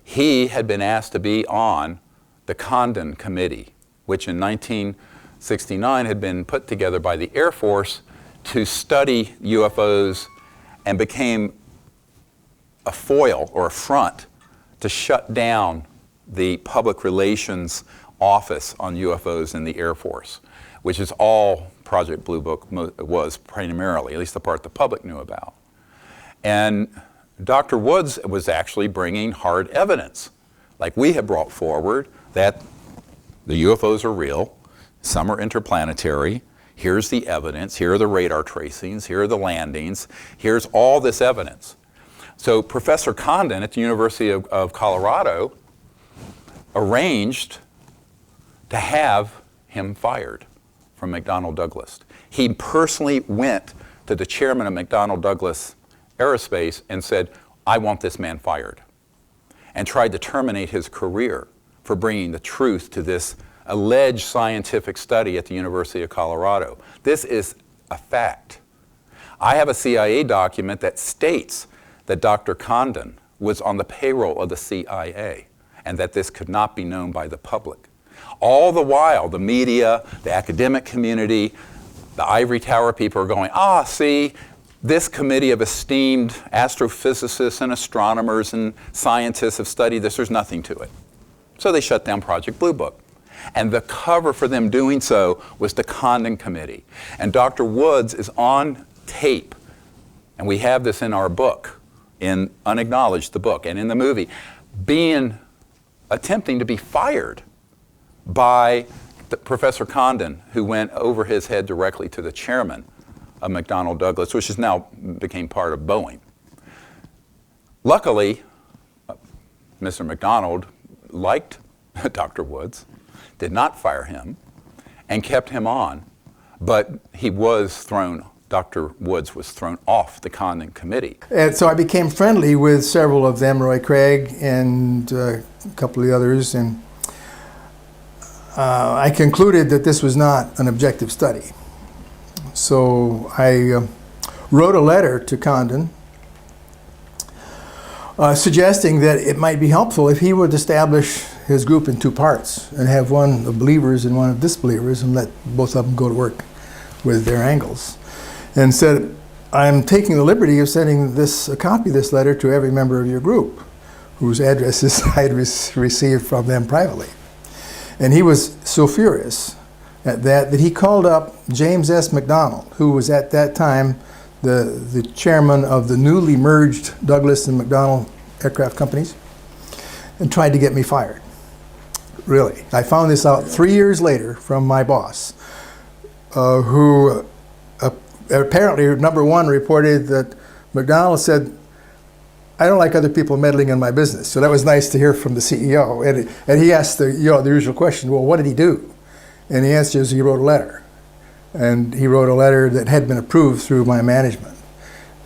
Speaker 1: He had been asked to be on the Condon Committee, which in 1969 had been put together by the Air Force to study UFOs, and became a foil or a front to shut down the public relations office on UFOs in the Air Force, which is all Project Blue Book was primarily, at least the part the public knew about. And Dr. Woods was actually bringing hard evidence, like we have brought forward, that the UFOs are real, some are interplanetary, here's the evidence, here are the radar tracings, here are the landings, here's all this evidence. So Professor Condon at the University of Colorado arranged to have him fired from McDonnell Douglas. He personally went to the chairman of McDonnell Douglas Aerospace and said, I want this man fired, and tried to terminate his career for bringing the truth to this alleged scientific study at the University of Colorado. This is a fact. I have a CIA document that states that Dr. Condon was on the payroll of the CIA and that this could not be known by the public. All the while, the media, the academic community, the ivory tower people are going, see, this committee of esteemed astrophysicists and astronomers and scientists have studied this, there's nothing to it. So they shut down Project Blue Book. And the cover for them doing so was the Condon Committee. And Dr. Woods is on tape, and we have this in our book, in Unacknowledged, the book, and in the movie, attempting to be fired by Professor Condon, who went over his head directly to the chairman of McDonnell Douglas, which is now became part of Boeing. Luckily, Mr. McDonald liked Dr. Woods, did not fire him, and kept him on, but Dr. Woods was thrown off the Condon Committee.
Speaker 5: And so I became friendly with several of them, Roy Craig and a couple of the others, and I concluded that this was not an objective study. So I wrote a letter to Condon suggesting that it might be helpful if he would establish his group in two parts and have one of believers and one of disbelievers, and let both of them go to work with their angles. And said, I'm taking the liberty of sending a copy of this letter to every member of your group, whose addresses I had received from them privately. And he was so furious at that he called up James S. McDonnell, who was at that time the chairman of the newly merged Douglas and McDonnell aircraft companies, and tried to get me fired. Really. I found this out 3 years later from my boss, who apparently, number one, reported that McDonnell said, I don't like other people meddling in my business. So that was nice to hear from the CEO. And he asked the usual question, well, what did he do? And the answer is he wrote a letter. And he wrote a letter that had been approved through my management,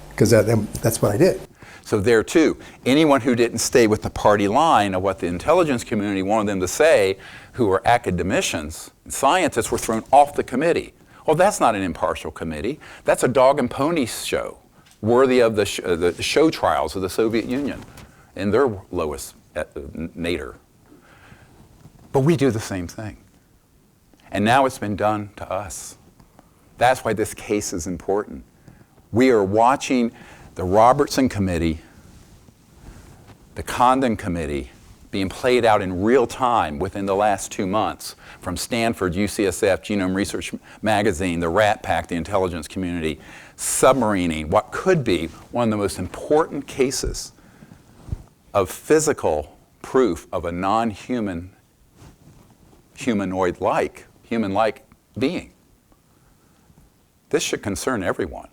Speaker 5: because that's what I did.
Speaker 1: So there too, anyone who didn't stay with the party line of what the intelligence community wanted them to say, who were academicians and scientists, were thrown off the committee. Well, that's not an impartial committee. That's a dog and pony show, worthy of the show trials of the Soviet Union in their lowest nadir. But we do the same thing. And now it's been done to us. That's why this case is important. We are watching the Robertson Committee, the Condon Committee, being played out in real time within the last 2 months from Stanford, UCSF, Genome Research Magazine, the Rat Pack, the intelligence community, submarining what could be one of the most important cases of physical proof of a non-human, humanoid-like, human-like being. This should concern everyone.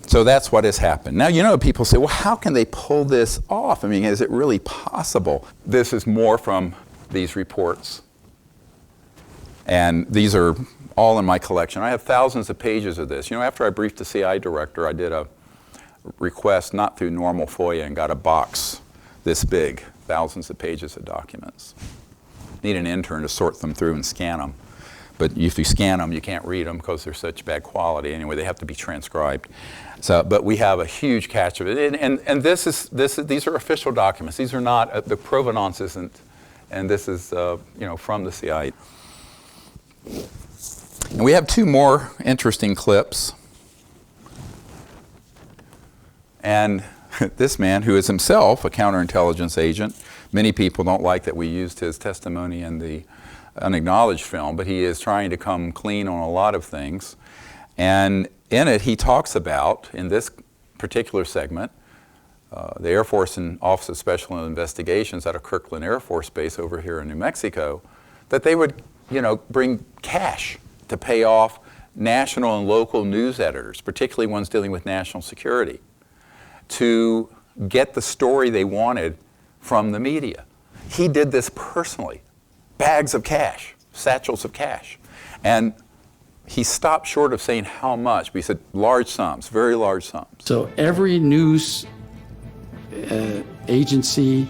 Speaker 1: So that's what has happened. Now, you know, people say, well, how can they pull this off? I mean, is it really possible? This is more from these reports. And these are all in my collection. I have thousands of pages of this. You know, after I briefed the CI director, I did a request, not through normal FOIA, and got a box this big, thousands of pages of documents. Need an intern to sort them through and scan them. But if you scan them, you can't read them because they're such bad quality. Anyway, they have to be transcribed. So, but we have a huge catch of it. And these are official documents. These are not, the provenance isn't, and this is from the CIA. And we have two more interesting clips. And this man, who is himself a counterintelligence agent, many people don't like that we used his testimony in the Unacknowledged film, but he is trying to come clean on a lot of things. And in it, he talks about, in this particular segment, the Air Force and Office of Special Investigations out of Kirkland Air Force Base over here in New Mexico, that they would, bring cash to pay off national and local news editors, particularly ones dealing with national security, to get the story they wanted from the media. He did this personally. Bags of cash, satchels of cash. And he stopped short of saying how much, but he said large sums, very large sums.
Speaker 6: So every news agency,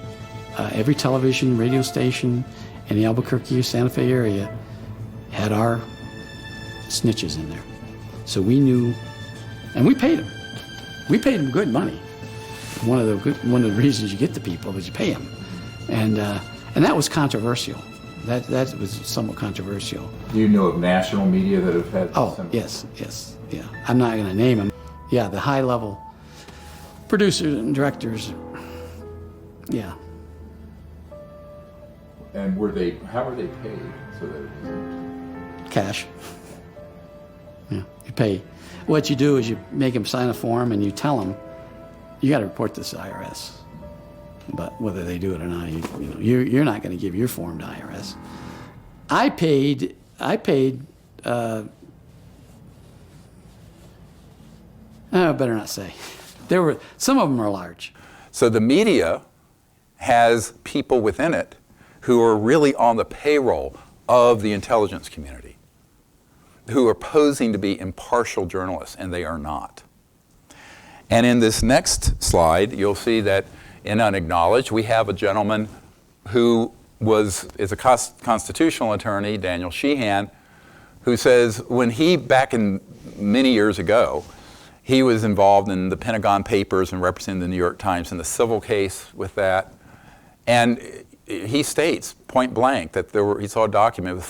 Speaker 6: every television, radio station in the Albuquerque or Santa Fe area had our snitches in there. So we knew, and we paid them. We paid them good money. One of the reasons you get the people is you pay them. And that was controversial. That was somewhat controversial.
Speaker 1: Do you know of national media that have had
Speaker 6: yes, yeah. I'm not going to name them. Yeah, the high-level producers and directors, yeah.
Speaker 1: And how were they paid? So that
Speaker 6: Cash. Yeah, you pay. What you do is you make them sign a form and you tell them, you got to report this to IRS. But whether they do it or not, you're not going to give your form to IRS. I paid. I better not say. Some of them are large.
Speaker 1: So the media has people within it who are really on the payroll of the intelligence community, who are posing to be impartial journalists, and they are not. And in this next slide, you'll see that in Unacknowledged, we have a gentleman who is a constitutional attorney, Daniel Sheehan, who says when back in many years ago, he was involved in the Pentagon Papers and representing the New York Times in the civil case with that. And he states point blank that he saw a document with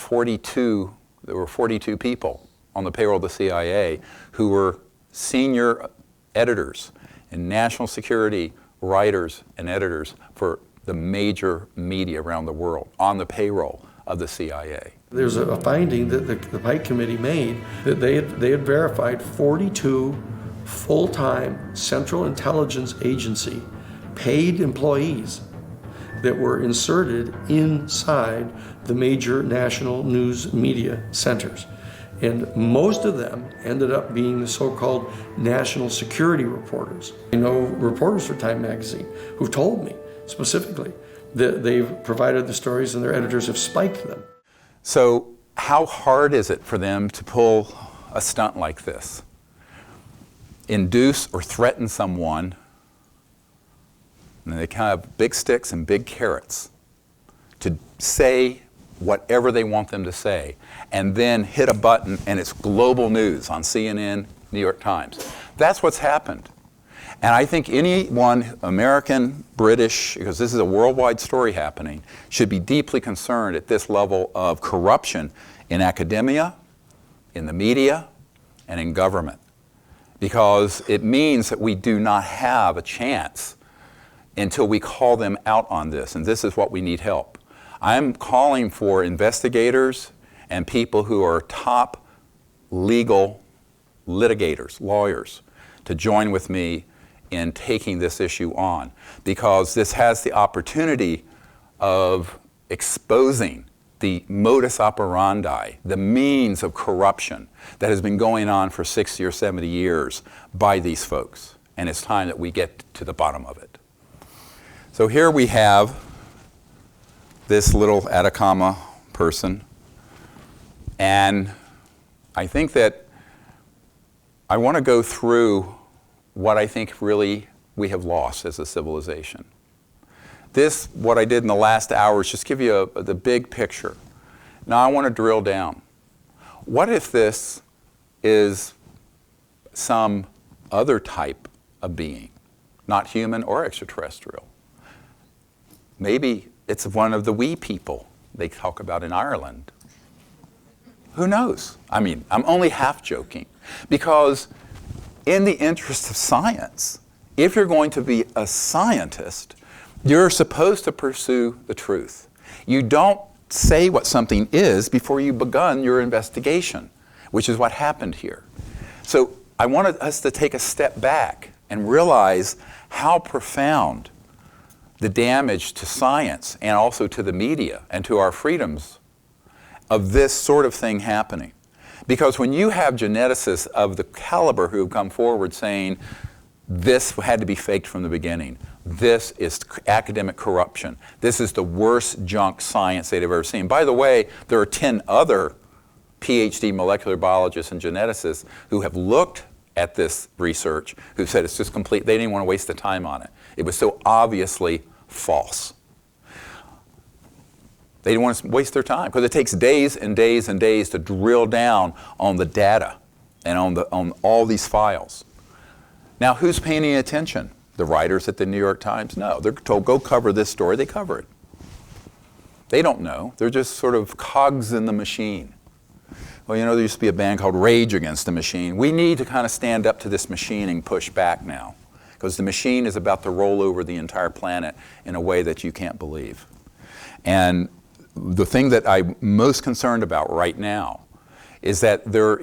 Speaker 1: there were 42 people on the payroll of the CIA who were senior editors in national security, writers and editors for the major media around the world on the payroll of the CIA.
Speaker 7: There's a finding that the Pike Committee made that they had verified 42 full-time Central Intelligence Agency paid employees that were inserted inside the major national news media centers. And most of them ended up being the so-called national security reporters. I know reporters for Time magazine who've told me specifically that they've provided the stories and their editors have spiked them.
Speaker 1: So how hard is it for them to pull a stunt like this? Induce or threaten someone, and they kind of have big sticks and big carrots to say whatever they want them to say, and then hit a button and it's global news on CNN, New York Times. That's what's happened. And I think anyone, American, British, because this is a worldwide story happening, should be deeply concerned at this level of corruption in academia, in the media, and in government. Because it means that we do not have a chance until we call them out on this. And this is what we need help. I'm calling for investigators and people who are top legal litigators, lawyers, to join with me in taking this issue on, because this has the opportunity of exposing the modus operandi, the means of corruption that has been going on for 60 or 70 years by these folks. And it's time that we get to the bottom of it. So here we have this little Atacama person, and I think that I want to go through what I think really we have lost as a civilization. This, what I did in the last hour, is just give you the big picture. Now I want to drill down. What if this is some other type of being, not human or extraterrestrial? Maybe it's one of the wee people they talk about in Ireland. Who knows? I mean, I'm only half joking, because in the interest of science, if you're going to be a scientist, you're supposed to pursue the truth. You don't say what something is before you've begun your investigation, which is what happened here. So I wanted us to take a step back and realize how profound the damage to science and also to the media and to our freedoms of this sort of thing happening. Because when you have geneticists of the caliber who have come forward saying this had to be faked from the beginning, this is academic corruption, this is the worst junk science they've ever seen. By the way, there are 10 other PhD molecular biologists and geneticists who have looked at this research who said it's just complete, they didn't want to waste the time on it. It was so obviously false. They didn't want to waste their time, because it takes days and days and days to drill down on the data and on all these files. Now, who's paying any attention? The writers at the New York Times? No. They're told, go cover this story. They cover it. They don't know. They're just sort of cogs in the machine. Well, you know, there used to be a band called Rage Against the Machine. We need to kind of stand up to this machine and push back now, because the machine is about to roll over the entire planet in a way that you can't believe. And the thing that I'm most concerned about right now is that there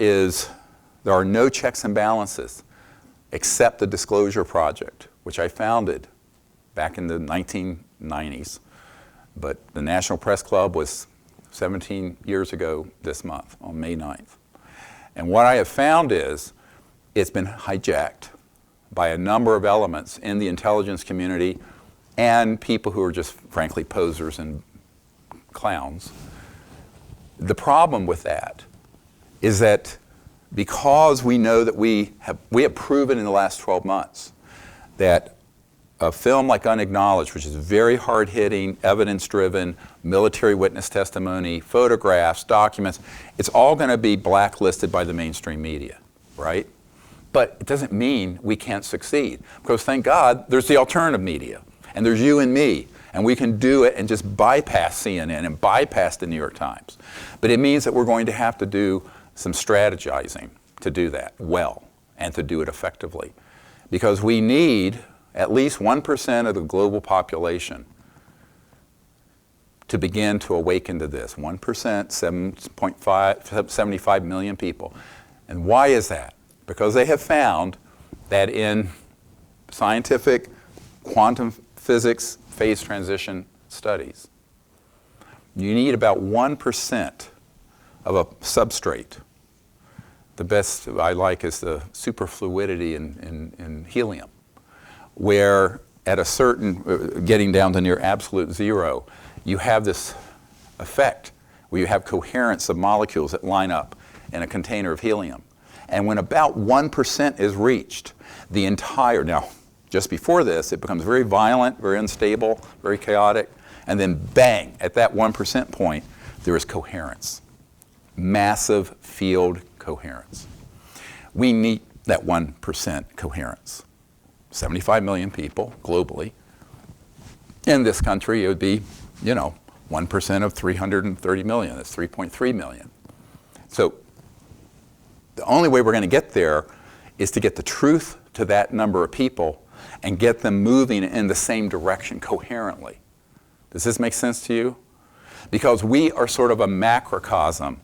Speaker 1: are no checks and balances except the Disclosure Project, which I founded back in the 1990s. But the National Press Club was 17 years ago this month, on May 9th. And what I have found is it's been hijacked by a number of elements in the intelligence community and people who are just, frankly, posers and clowns. The problem with that is that because we know that we have proven in the last 12 months that a film like Unacknowledged, which is very hard-hitting, evidence-driven, military witness testimony, photographs, documents, it's all going to be blacklisted by the mainstream media, right? But it doesn't mean we can't succeed, because thank God there's the alternative media, and there's you and me, and we can do it and just bypass CNN and bypass the New York Times. But it means that we're going to have to do some strategizing to do that well and to do it effectively, because we need at least 1% of the global population to begin to awaken to this. 1%, 75 million people. And why is that? Because they have found that in scientific quantum physics phase transition studies, you need about 1% of a substrate. The best I like is the superfluidity in helium, where at a certain, getting down to near absolute zero, you have this effect where you have coherence of molecules that line up in a container of helium. And when about 1% is reached, the entire, now, just before this, it becomes very violent, very unstable, very chaotic, and then bang, at that 1% point, there is coherence. Massive field coherence. We need that 1% coherence. 75 million people globally. In this country, it would be, 1% of 330 million. That's 3.3 million. So the only way we're going to get there is to get the truth to that number of people and get them moving in the same direction coherently. Does this make sense to you? Because we are sort of a macrocosm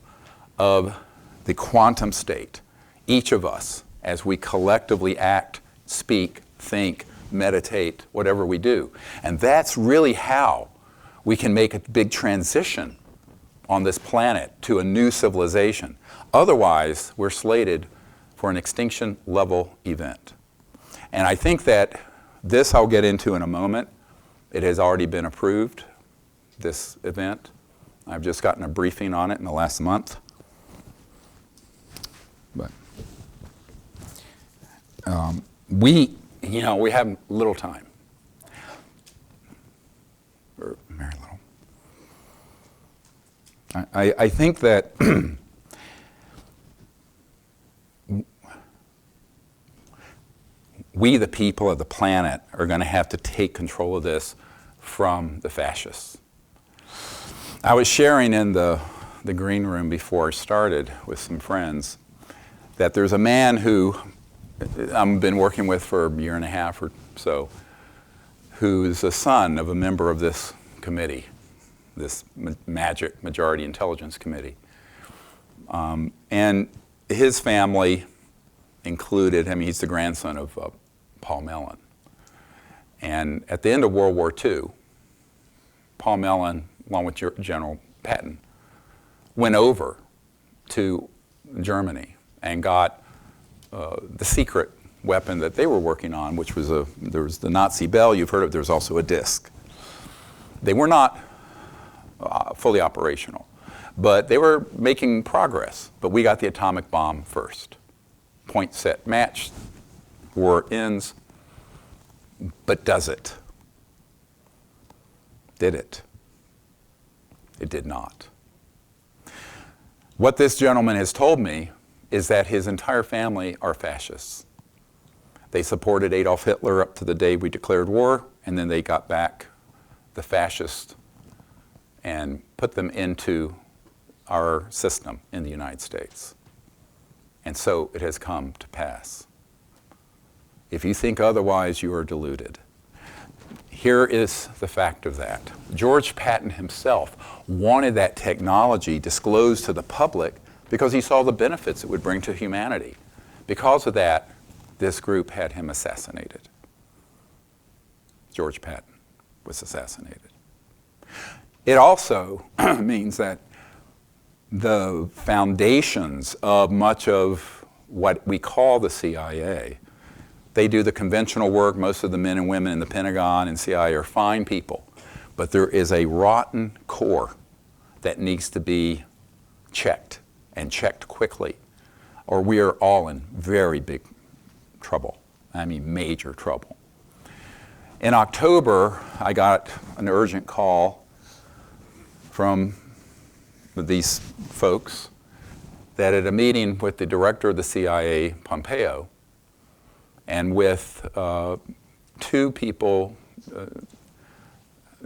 Speaker 1: of the quantum state, each of us, as we collectively act, speak, think, meditate, whatever we do. And that's really how we can make a big transition on this planet to a new civilization. Otherwise, we're slated for an extinction level event. And I think that this I'll get into in a moment. It has already been approved, this event. I've just gotten a briefing on it in the last month. But we have little time. Or very little. I think that we, the people of the planet, are going to have to take control of this from the fascists. I was sharing in the green room before I started with some friends that there's a man who I've been working with for a year and a half or so, who is the son of a member of this committee, this magic majority intelligence committee. And his family included, he's the grandson of Paul Mellon. And at the end of World War II, Paul Mellon, along with General Patton, went over to Germany and got the secret weapon that they were working on, which was there was the Nazi bell, you've heard of, there was also a disc. They were not fully operational, but they were making progress. But we got the atomic bomb first. Point, set, match, war ends. But does it? Did it? It did not. What this gentleman has told me is that his entire family are fascists. They supported Adolf Hitler up to the day we declared war, and then they got back the fascists and put them into our system in the United States. And so it has come to pass. If you think otherwise, you are deluded. Here is the fact of that. George Patton himself wanted that technology disclosed to the public because he saw the benefits it would bring to humanity. Because of that, this group had him assassinated. George Patton was assassinated. It also means that the foundations of much of what we call the CIA, they do the conventional work. Most of the men and women in the Pentagon and CIA are fine people. But there is a rotten core that needs to be checked, and checked quickly, or we are all in very big trouble. Major trouble. In October, I got an urgent call from these folks that at a meeting with the director of the CIA, Pompeo, and with two people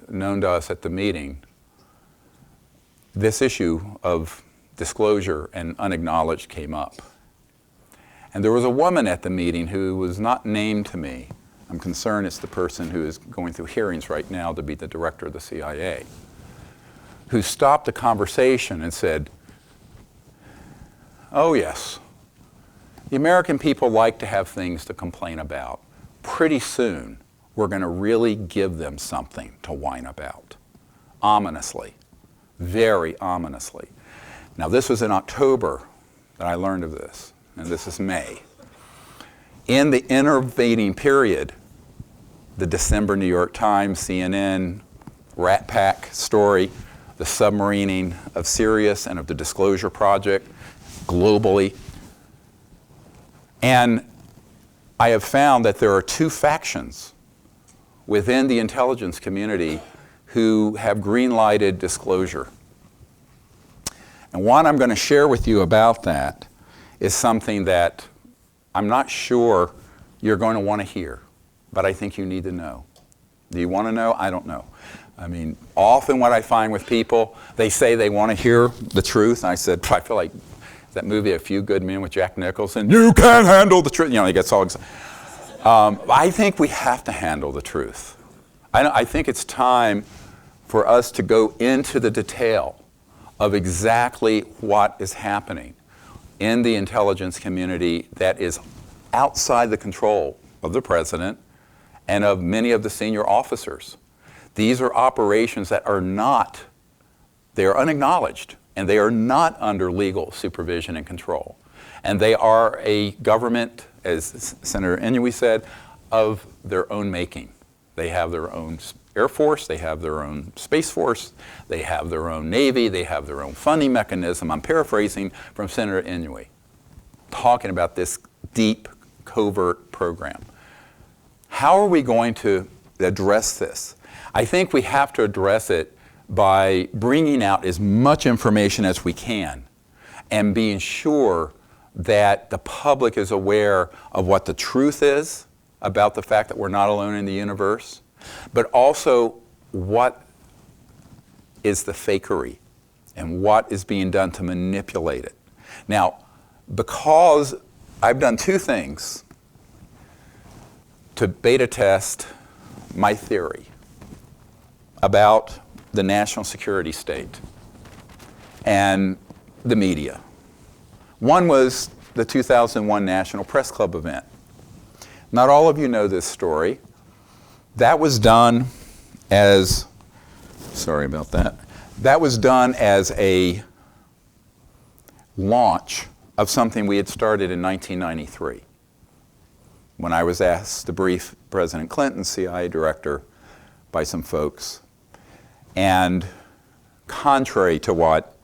Speaker 1: known to us at the meeting, this issue of disclosure and unacknowledged came up. And there was a woman at the meeting who was not named to me. I'm concerned it's the person who is going through hearings right now to be the director of the CIA, who stopped the conversation and said, "Oh yes, the American people like to have things to complain about. Pretty soon, we're going to really give them something to whine about." Ominously, very ominously. Now this was in October that I learned of this, and this is May. In the intervening period, the December New York Times, CNN, Rat Pack story the submarining of Sirius and of the Disclosure Project globally. And I have found that there are two factions within the intelligence community who have green-lighted disclosure. And what I'm going to share with you about that is something that I'm not sure you're going to want to hear, but I think you need to know. Do you want to know? I don't know. I mean, often what I find with people, they say they want to hear the truth. And I said, I feel like that movie, A Few Good Men with Jack Nicholson, you can't handle the truth. You know, he gets all excited. I think we have to handle the truth. I think it's time for us to go into the detail of exactly what is happening in the intelligence community that is outside the control of the president and of many of the senior officers. These are operations that are not, they are unacknowledged, and they are not under legal supervision and control. And they are a government, as Senator Inouye said, of their own making. They have their own Air Force, they have their own Space Force, they have their own Navy, they have their own funding mechanism. I'm paraphrasing from Senator Inouye, talking about this deep, covert program. How are we going to address this? I think we have to address it by bringing out as much information as we can and being sure that the public is aware of what the truth is about the fact that we're not alone in the universe, but also what is the fakery and what is being done to manipulate it. Now, because I've done two things to beta test my theory about the national security state and the media. One was the 2001 National Press Club event. Not all of you know this story. That was done as, sorry about that, that was done as a launch of something we had started in 1993 when I was asked to brief President Clinton, CIA director, by some folks. And contrary to what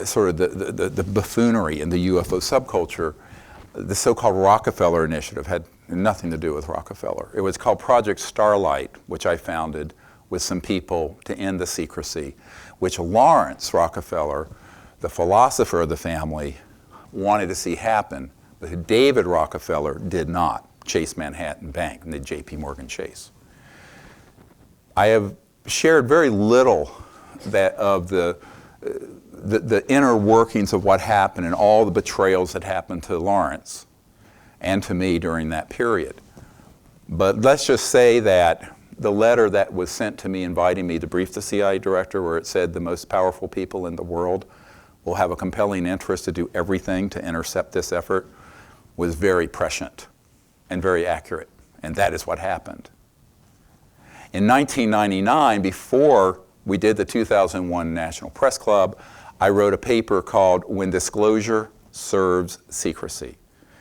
Speaker 1: sort of the buffoonery in the UFO subculture, the so-called Rockefeller Initiative had nothing to do with Rockefeller. It was called Project Starlight, which I founded with some people to end the secrecy, which Lawrence Rockefeller, the philosopher of the family, wanted to see happen, but who David Rockefeller did not. Chase Manhattan Bank and the J.P. Morgan Chase. I have shared very little of the inner workings of what happened and all the betrayals that happened to Lawrence and to me during that period. But let's just say that the letter that was sent to me inviting me to brief the CIA director, where it said the most powerful people in the world will have a compelling interest to do everything to intercept this effort, was very prescient and very accurate. And that is what happened. In 1999, before we did the 2001 National Press Club, I wrote a paper called When Disclosure Serves Secrecy.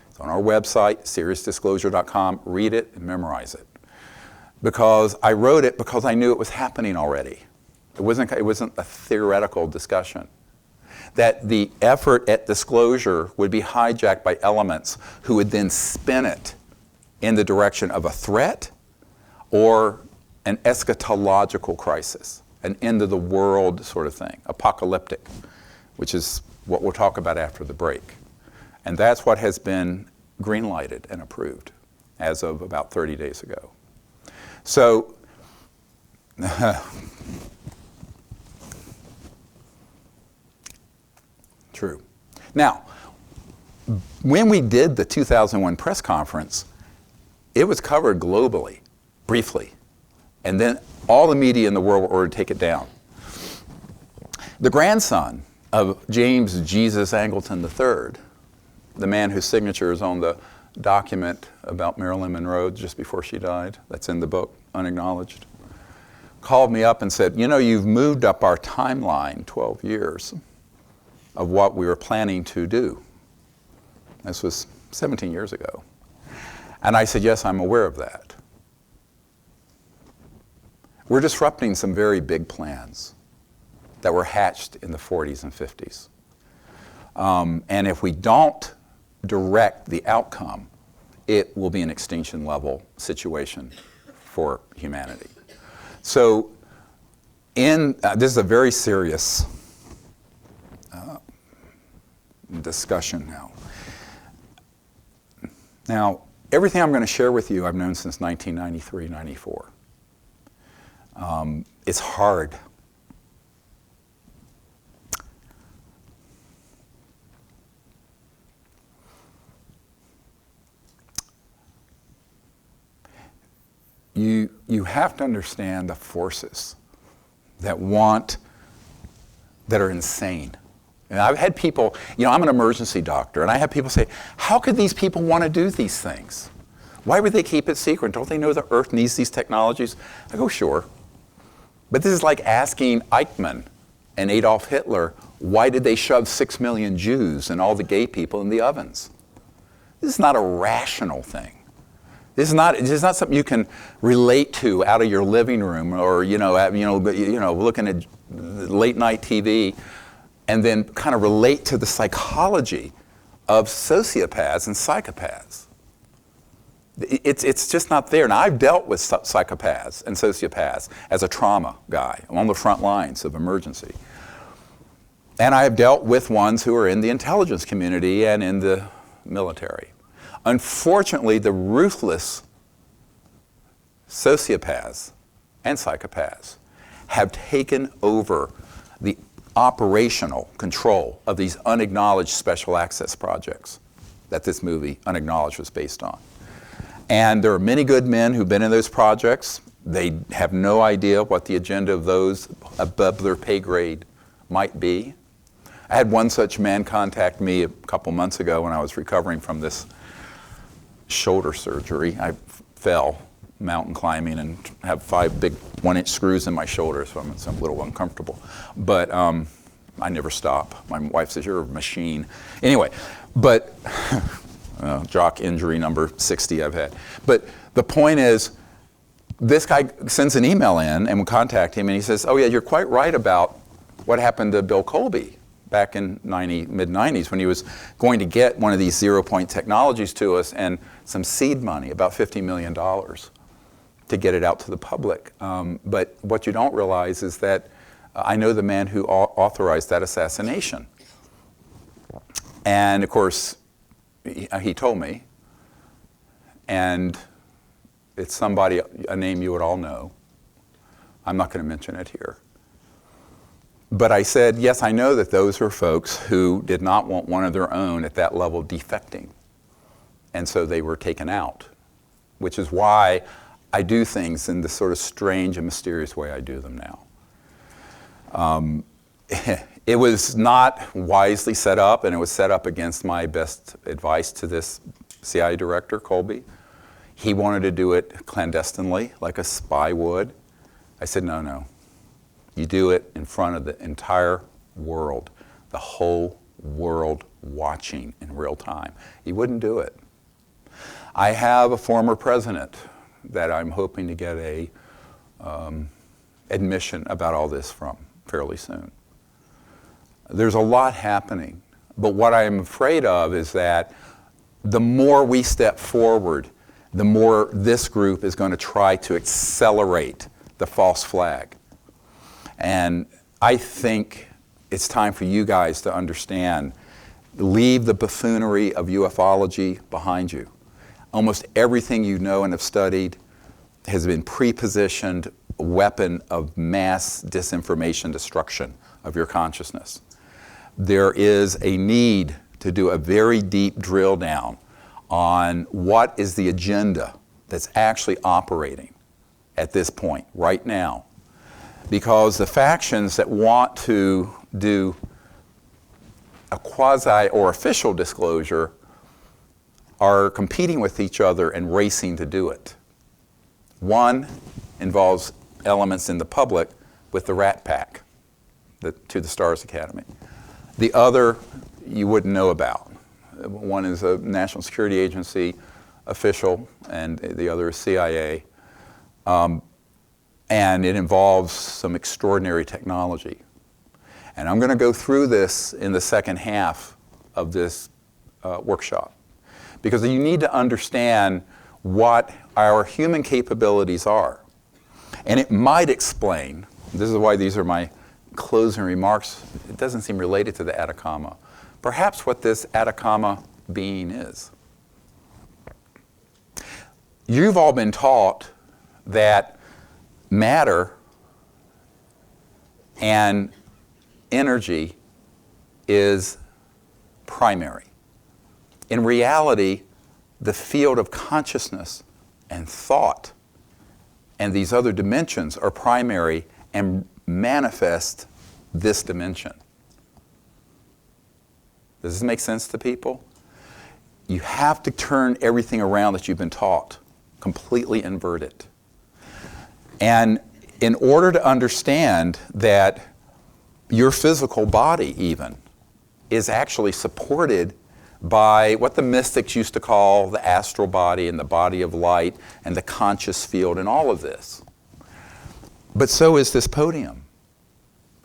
Speaker 1: It's on our website, seriousdisclosure.com. Read it and memorize it. Because I wrote it because I knew it was happening already. It wasn't a theoretical discussion. That the effort at disclosure would be hijacked by elements who would then spin it in the direction of a threat or an eschatological crisis, an end of the world sort of thing, apocalyptic, which is what we'll talk about after the break. And that's what has been green-lighted and approved as of about 30 days ago. So, true. Now, when we did the 2001 press conference, it was covered globally, briefly. And then all the media in the world were ordered to take it down. The grandson of James Jesus Angleton III, the man whose signature is on the document about Marilyn Monroe just before she died, that's in the book, Unacknowledged, called me up and said, you know, you've moved up our timeline 12 years of what we were planning to do. This was 17 years ago. And I said, yes, I'm aware of that. We're disrupting some very big plans. that were hatched in the 40s and 50s. And if we don't direct the outcome, it will be an extinction level situation for humanity. So this is a very serious discussion now. Now, everything I'm going to share with you I've known since 1993, 94. It's hard. You have to understand the forces that are insane. And I've had people, I'm an emergency doctor, and I have people say, how could these people want to do these things? Why would they keep it secret? Don't they know the Earth needs these technologies? I go, sure. But this is like asking Eichmann and Adolf Hitler, why did they shove 6 million Jews and all the gay people in the ovens? This is not a rational thing. This is not something you can relate to out of your living room or looking at late night TV and then kind of relate to the psychology of sociopaths and psychopaths. It's just not there. Now, I've dealt with psychopaths and sociopaths as a trauma guy on the front lines of emergency. And I have dealt with ones who are in the intelligence community and in the military. Unfortunately, the ruthless sociopaths and psychopaths have taken over the operational control of these unacknowledged special access projects that this movie, Unacknowledged, was based on. And there are many good men who've been in those projects. They have no idea what the agenda of those above their pay grade might be. I had one such man contact me a couple months ago when I was recovering from this shoulder surgery. I fell mountain climbing and have 5 big 1-inch screws in my shoulder, so I'm a little uncomfortable. But I never stop. My wife says, you're a machine. Anyway, but jock injury number 60 I've had. But the point is, this guy sends an email in and we contact him and he says, oh yeah, you're quite right about what happened to Bill Colby back in mid-90s when he was going to get one of these zero-point technologies to us and some seed money, about $50 million, to get it out to the public. But what you don't realize is that I know the man who authorized that assassination. And of course, he told me, and it's somebody, a name you would all know. I'm not going to mention it here. But I said, yes, I know that those were folks who did not want one of their own at that level defecting. And so they were taken out, which is why I do things in the sort of strange and mysterious way I do them now. It was not wisely set up, and it was set up against my best advice to this CIA director, Colby. He wanted to do it clandestinely, like a spy would. I said, no. You do it in front of the entire world, the whole world watching in real time. He wouldn't do it. I have a former president that I'm hoping to get a admission about all this from fairly soon. There's a lot happening, but what I'm afraid of is that the more we step forward, the more this group is going to try to accelerate the false flag. And I think it's time for you guys to understand, leave the buffoonery of ufology behind you. Almost everything you know and have studied has been pre-positioned weapon of mass disinformation destruction of your consciousness. There is a need to do a very deep drill down on what is the agenda that's actually operating at this point, right now. Because the factions that want to do a quasi or official disclosure are competing with each other and racing to do it. One involves elements in the public with the Rat Pack, to the Stars Academy. The other you wouldn't know about. One is a National Security Agency official, and the other is CIA. And it involves some extraordinary technology. And I'm going to go through this in the second half of this workshop, because you need to understand what our human capabilities are. And it might explain, this is why these are my closing remarks, it doesn't seem related to the Atacama, perhaps what this Atacama being is. You've all been taught that matter and energy is primary. In reality, the field of consciousness and thought and these other dimensions are primary and manifest this dimension. Does this make sense to people? You have to turn everything around that you've been taught, completely invert it. And in order to understand that your physical body even is actually supported by what the mystics used to call the astral body and the body of light and the conscious field and all of this. But so is this podium,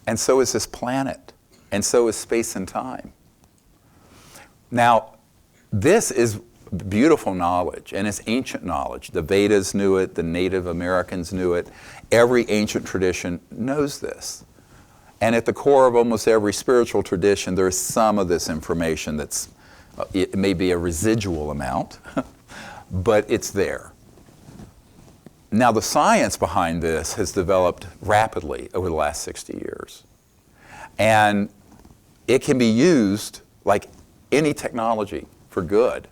Speaker 1: and so is this planet, and so is space and time. Now, this is beautiful knowledge, and it's ancient knowledge. The Vedas knew it, the Native Americans knew it. Every ancient tradition knows this. And at the core of almost every spiritual tradition, there is some of this information that's, it may be a residual amount, but it's there. Now, the science behind this has developed rapidly over the last 60 years. And it can be used like any technology for good,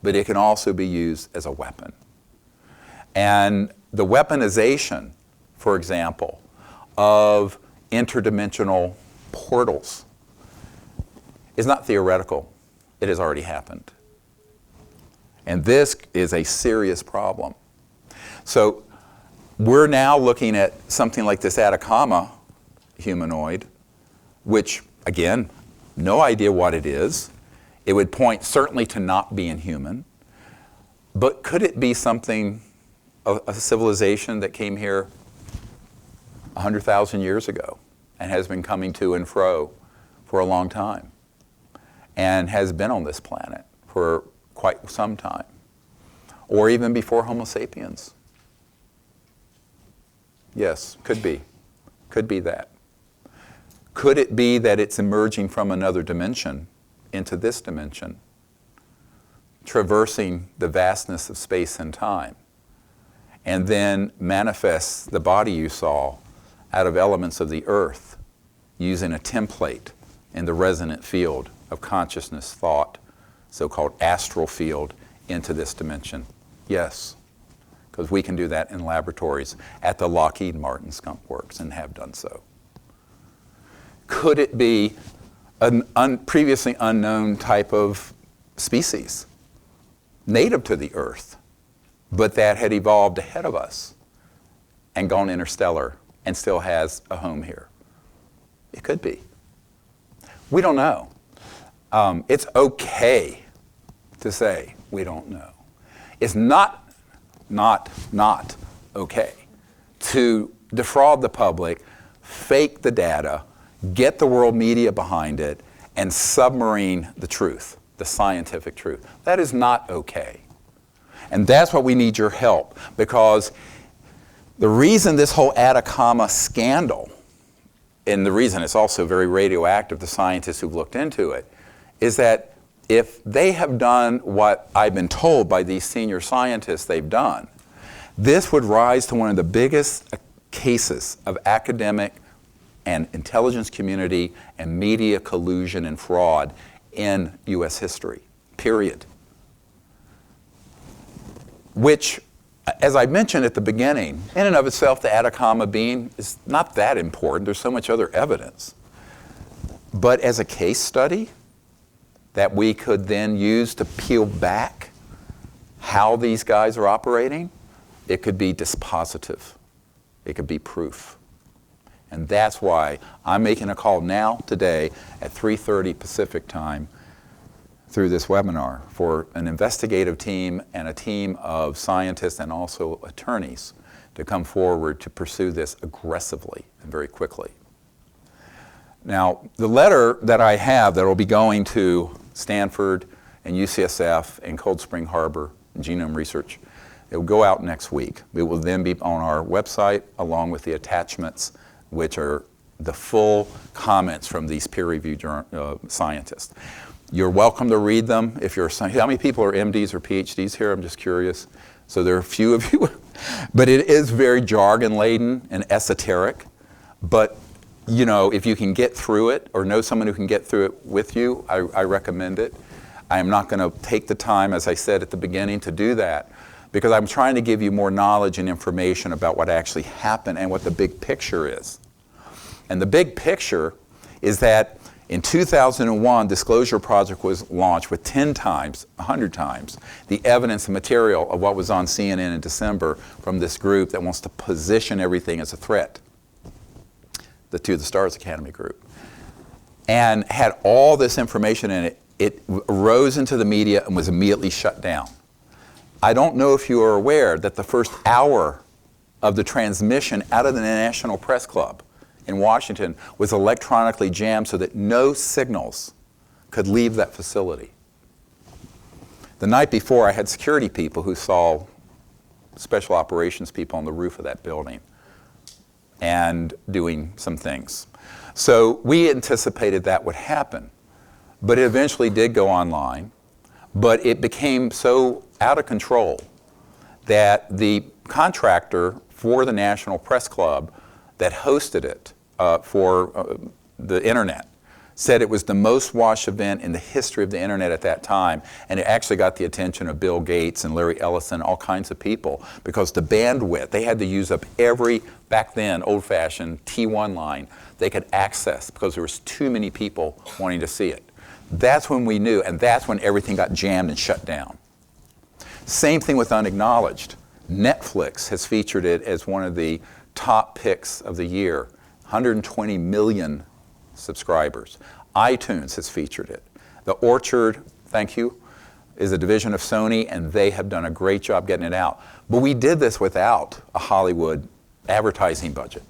Speaker 1: but it can also be used as a weapon. And the weaponization, for example, of interdimensional portals is not theoretical. It has already happened. And this is a serious problem. So we're now looking at something like this Atacama humanoid, which, again, no idea what it is. It would point certainly to not being human. But could it be something, a civilization that came here 100,000 years ago and has been coming to and fro for a long time and has been on this planet for quite some time, or even before Homo sapiens? Yes, could be. Could be that. Could it be that it's emerging from another dimension into this dimension, traversing the vastness of space and time, and then manifests the body you saw out of elements of the earth using a template in the resonant field of consciousness, thought, so-called astral field, into this dimension? Yes, because we can do that in laboratories at the Lockheed Martin Skunk Works and have done so. Could it be a previously unknown type of species, native to the Earth, but that had evolved ahead of us and gone interstellar and still has a home here? It could be. We don't know. It's okay to say we don't know. It's not okay to defraud the public, fake the data, get the world media behind it, and submarine the truth, the scientific truth. That is not okay. And that's what we need your help, because the reason this whole Atacama scandal, and the reason it's also very radioactive, the scientists who've looked into it, is that if they have done what I've been told by these senior scientists they've done, this would rise to one of the biggest cases of academic and intelligence community and media collusion and fraud in U.S. history, period. Which, as I mentioned at the beginning, in and of itself, the Atacama being is not that important. There's so much other evidence. But as a case study that we could then use to peel back how these guys are operating, it could be dispositive. It could be proof. And that's why I'm making a call now, today, at 3:30 Pacific time, through this webinar, for an investigative team and a team of scientists and also attorneys to come forward to pursue this aggressively and very quickly. Now, the letter that I have that will be going to Stanford and UCSF and Cold Spring Harbor and Genome Research, it will go out next week. It will then be on our website along with the attachments, which are the full comments from these peer-reviewed scientists. You're welcome to read them. If you're, how many people are MDs or PhDs here? I'm just curious. So there are a few of you. But it is very jargon-laden and esoteric. But you know, if you can get through it or know someone who can get through it with you, I recommend it. I am not going to take the time, as I said at the beginning, to do that because I'm trying to give you more knowledge and information about what actually happened and what the big picture is. And the big picture is that in 2001, Disclosure Project was launched with 10 times, 100 times, the evidence and material of what was on CNN in December from this group that wants to position everything as a threat, the To the Stars Academy group, and had all this information in it. It rose into the media and was immediately shut down. I don't know if you are aware that the first hour of the transmission out of the National Press Club in Washington was electronically jammed so that no signals could leave that facility. The night before, I had security people who saw special operations people on the roof of that building and doing some things. So we anticipated that would happen, but it eventually did go online, but it became so out of control that the contractor for the National Press Club that hosted it for the internet said it was the most watched event in the history of the internet at that time, and it actually got the attention of Bill Gates and Larry Ellison, all kinds of people, because the bandwidth, they had to use up every, back then, old-fashioned T1 line they could access because there was too many people wanting to see it. That's when we knew, and that's when everything got jammed and shut down. Same thing with Unacknowledged. Netflix has featured it as one of the top picks of the year, 120 million subscribers. iTunes has featured it. The Orchard, thank you, is a division of Sony, and they have done a great job getting it out. But we did this without a Hollywood advertising budget.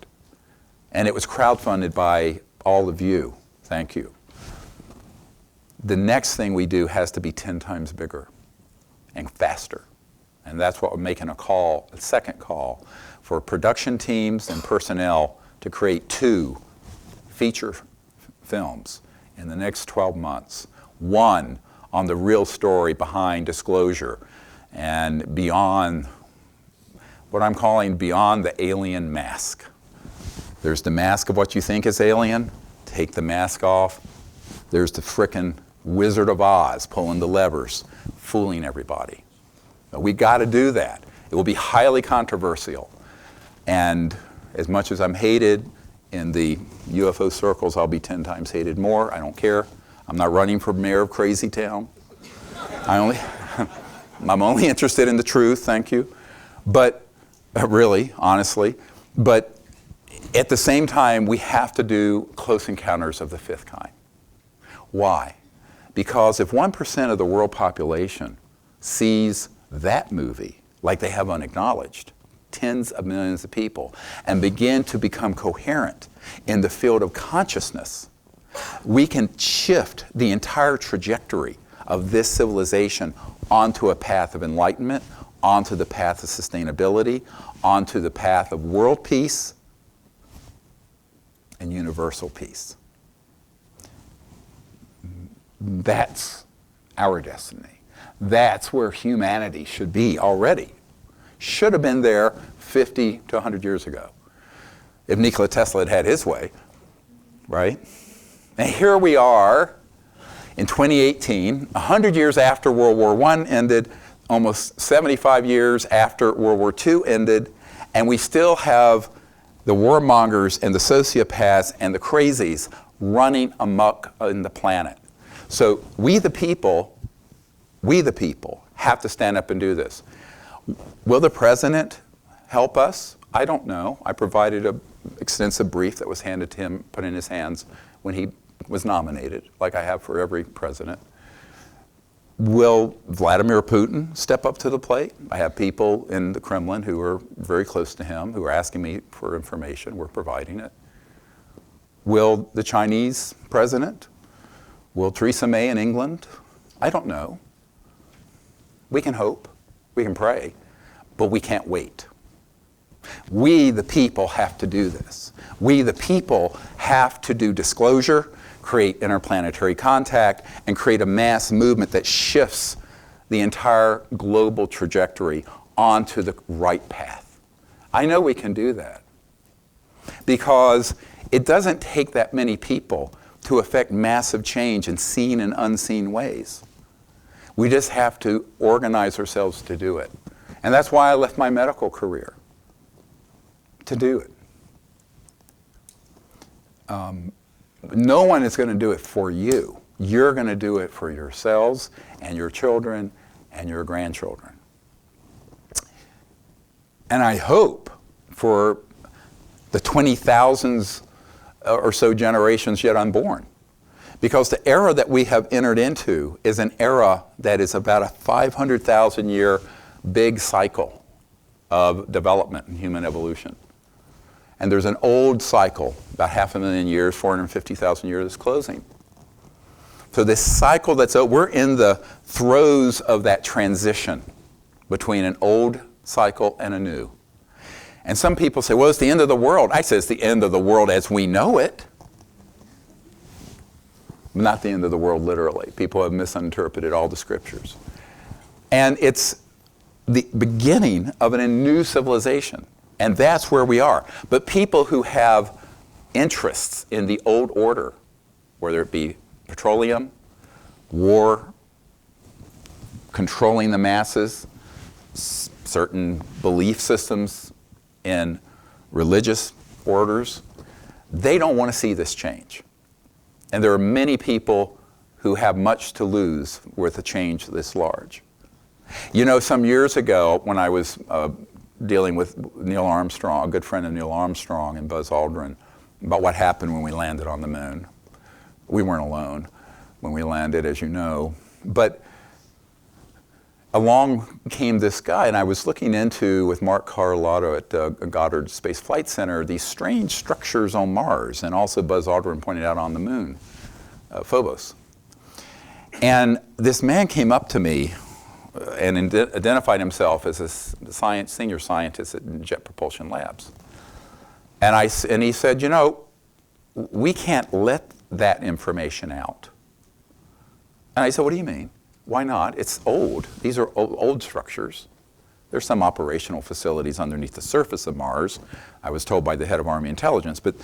Speaker 1: And it was crowdfunded by all of you. Thank you. The next thing we do has to be 10 times bigger and faster. And that's what we're making a second call for production teams and personnel to create 2 feature films in the next 12 months. One on the real story behind disclosure and beyond, what I'm calling beyond the alien mask. There's the mask of what you think is alien. Take the mask off. There's the frickin' Wizard of Oz pulling the levers, fooling everybody. We got to do that. It will be highly controversial. And as much as I'm hated in the UFO circles, I'll be 10 times hated more. I don't care. I'm not running for mayor of Crazy Town. I'm only interested in the truth, thank you. But really, honestly, but at the same time, we have to do Close Encounters of the Fifth Kind. Why? Because if 1% of the world population sees that movie, like they have Unacknowledged, tens of millions of people, and begin to become coherent in the field of consciousness, we can shift the entire trajectory of this civilization onto a path of enlightenment, onto the path of sustainability, onto the path of world peace and universal peace. That's our destiny. That's where humanity should be already. Should have been there 50 to 100 years ago if Nikola Tesla had had his way, right? And here we are in 2018, 100 years after World War I ended, almost 75 years after World War II ended, and we still have the warmongers and the sociopaths and the crazies running amok in the planet. So we the people have to stand up and do this. Will the president help us? I don't know. I provided an extensive brief that was handed to him, put in his hands when he was nominated, like I have for every president. Will Vladimir Putin step up to the plate? I have people in the Kremlin who are very close to him who are asking me for information. We're providing it. Will the Chinese president? Will Theresa May in England? I don't know. We can hope, we can pray, but we can't wait. We, the people, have to do this. We, the people, have to do disclosure, create interplanetary contact, and create a mass movement that shifts the entire global trajectory onto the right path. I know we can do that because it doesn't take that many people to affect massive change in seen and unseen ways. We just have to organize ourselves to do it. And that's why I left my medical career, to do it. No one is going to do it for you. You're going to do it for yourselves and your children and your grandchildren. And I hope for the 20,000s or so generations yet unborn, because the era that we have entered into is an era that is about a 500,000 year big cycle of development in human evolution. And there's an old cycle, about 500,000 years, 450,000 years, that's closing. So this cycle we're in the throes of that transition between an old cycle and a new. And some people say, well, it's the end of the world. I say it's the end of the world as we know it. Not the end of the world literally. People have misinterpreted all the scriptures. And it's the beginning of a new civilization. And that's where we are. But people who have interests in the old order, whether it be petroleum, war, controlling the masses, certain belief systems in religious orders, they don't want to see this change. And there are many people who have much to lose with a change this large. You know, some years ago when I was dealing with Neil Armstrong, a good friend of Neil Armstrong and Buzz Aldrin, about what happened when we landed on the moon. We weren't alone when we landed, as you know. But along came this guy, and I was looking into, with Mark Carlotta at Goddard Space Flight Center, these strange structures on Mars, and also Buzz Aldrin pointed out on the moon, Phobos. And this man came up to me and identified himself as a senior scientist at Jet Propulsion Labs. And he said, you know, we can't let that information out. And I said, what do you mean? Why not? It's old. These are old structures. There's some operational facilities underneath the surface of Mars, I was told by the head of Army Intelligence. But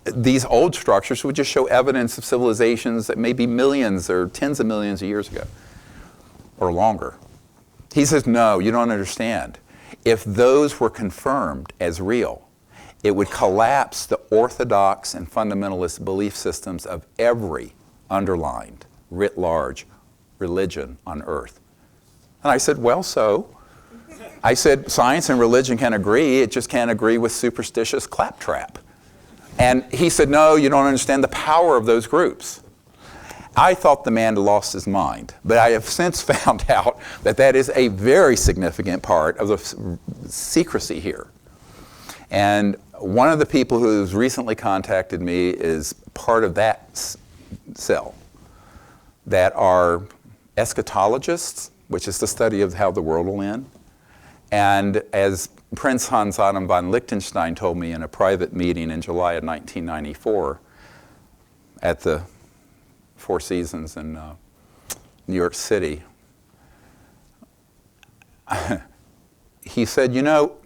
Speaker 1: these old structures would just show evidence of civilizations that may be millions or tens of millions of years ago or longer. He says, no, you don't understand. If those were confirmed as real, it would collapse the orthodox and fundamentalist belief systems of every underlined, writ large, religion on Earth. And I said, well, so? I said, science and religion can agree, it just can't agree with superstitious claptrap. And he said, no, you don't understand the power of those groups. I thought the man had lost his mind, but I have since found out that that is a very significant part of the secrecy here. And one of the people who has recently contacted me is part of that cell that are eschatologists, which is the study of how the world will end. And as Prince Hans Adam von Liechtenstein told me in a private meeting in July of 1994 at the Four Seasons in New York City, he said, you know,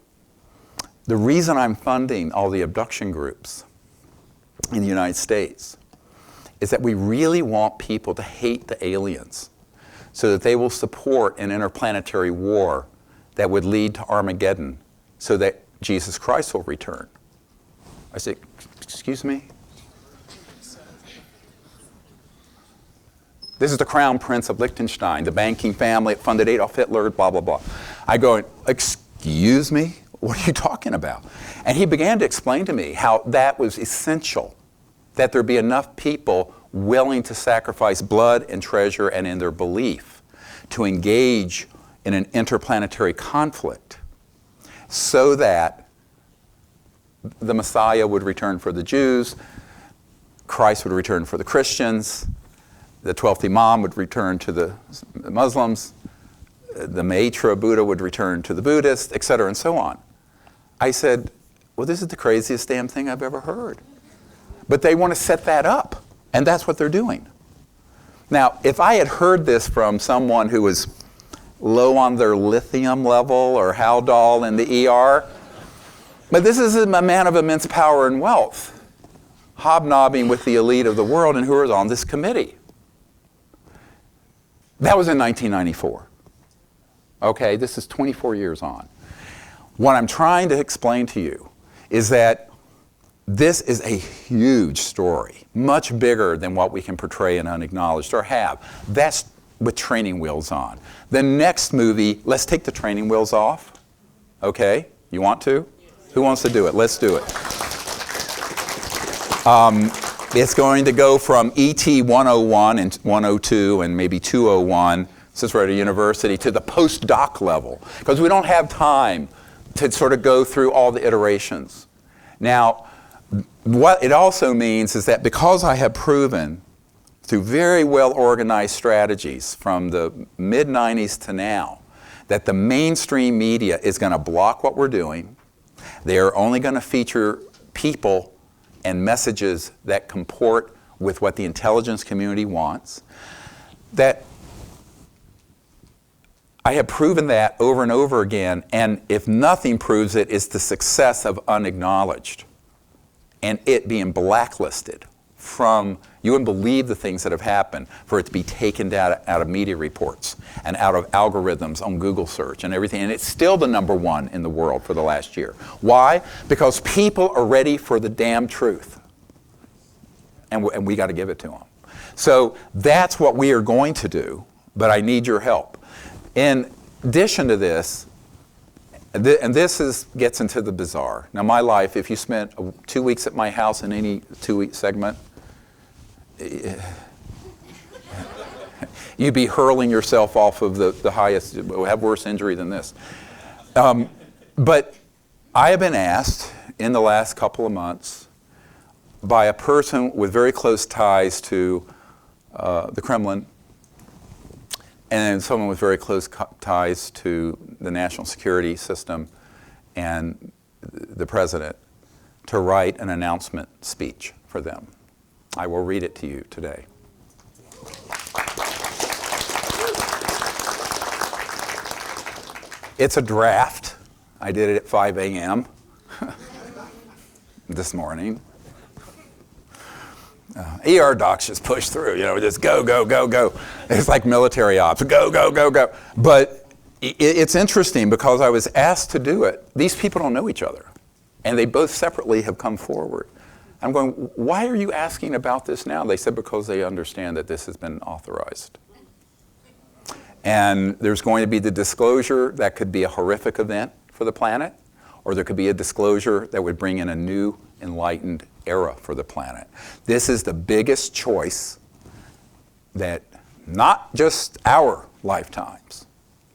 Speaker 1: the reason I'm funding all the abduction groups in the United States is that we really want people to hate the aliens so that they will support an interplanetary war that would lead to Armageddon so that Jesus Christ will return. I said, excuse me? This is the Crown Prince of Liechtenstein, the banking family that funded Adolf Hitler, blah, blah, blah. I go, excuse me? What are you talking about? And he began to explain to me how that was essential, that there be enough people willing to sacrifice blood and treasure and in their belief to engage in an interplanetary conflict so that the Messiah would return for the Jews, Christ would return for the Christians, the 12th Imam would return to the Muslims, the Maitra Buddha would return to the Buddhists, etc., and so on. I said, well, this is the craziest damn thing I've ever heard. But they want to set that up, and that's what they're doing. Now, if I had heard this from someone who was low on their lithium level or Haldol in the ER, but this is a man of immense power and wealth, hobnobbing with the elite of the world and who is on this committee. That was in 1994. Okay, this is 24 years on. What I'm trying to explain to you is that this is a huge story, much bigger than what we can portray in Unacknowledged or have. That's with training wheels on. The next movie, let's take the training wheels off. Okay, you want to? Who wants to do it? Let's do it. It's going to go from ET 101 and 102 and maybe 201, since we're at a university, to the postdoc level, because we don't have time to sort of go through all the iterations. Now, what it also means is that because I have proven through very well-organized strategies from the mid-90s to now that the mainstream media is going to block what we're doing. They're only going to feature people and messages that comport with what the intelligence community wants. That I have proven that over and over again, and if nothing proves it, it's the success of Unacknowledged and it being blacklisted from, you wouldn't believe the things that have happened for it to be taken down out of media reports and out of algorithms on Google search and everything, and it's still the #1 in the world for the last year. Why? Because people are ready for the damn truth, and we got to give it to them. So that's what we are going to do, but I need your help. In addition to this, and this gets into the bizarre. Now, my life, if you spent 2 weeks at my house in any 2-week segment, you'd be hurling yourself off of the highest, have worse injury than this. But I have been asked in the last couple of months by a person with very close ties to the Kremlin and someone with very close ties to the national security system and the president to write an announcement speech for them. I will read it to you today. It's a draft. I did it at 5 a.m. this morning. ER docs just push through, just go, go, go, go. It's like military ops, go, go, go, go. But it's interesting because I was asked to do it. These people don't know each other, and they both separately have come forward. I'm going, why are you asking about this now? They said because they understand that this has been authorized. And there's going to be the disclosure that could be a horrific event for the planet, or there could be a disclosure that would bring in a new enlightened era for the planet. This is the biggest choice that not just our lifetimes,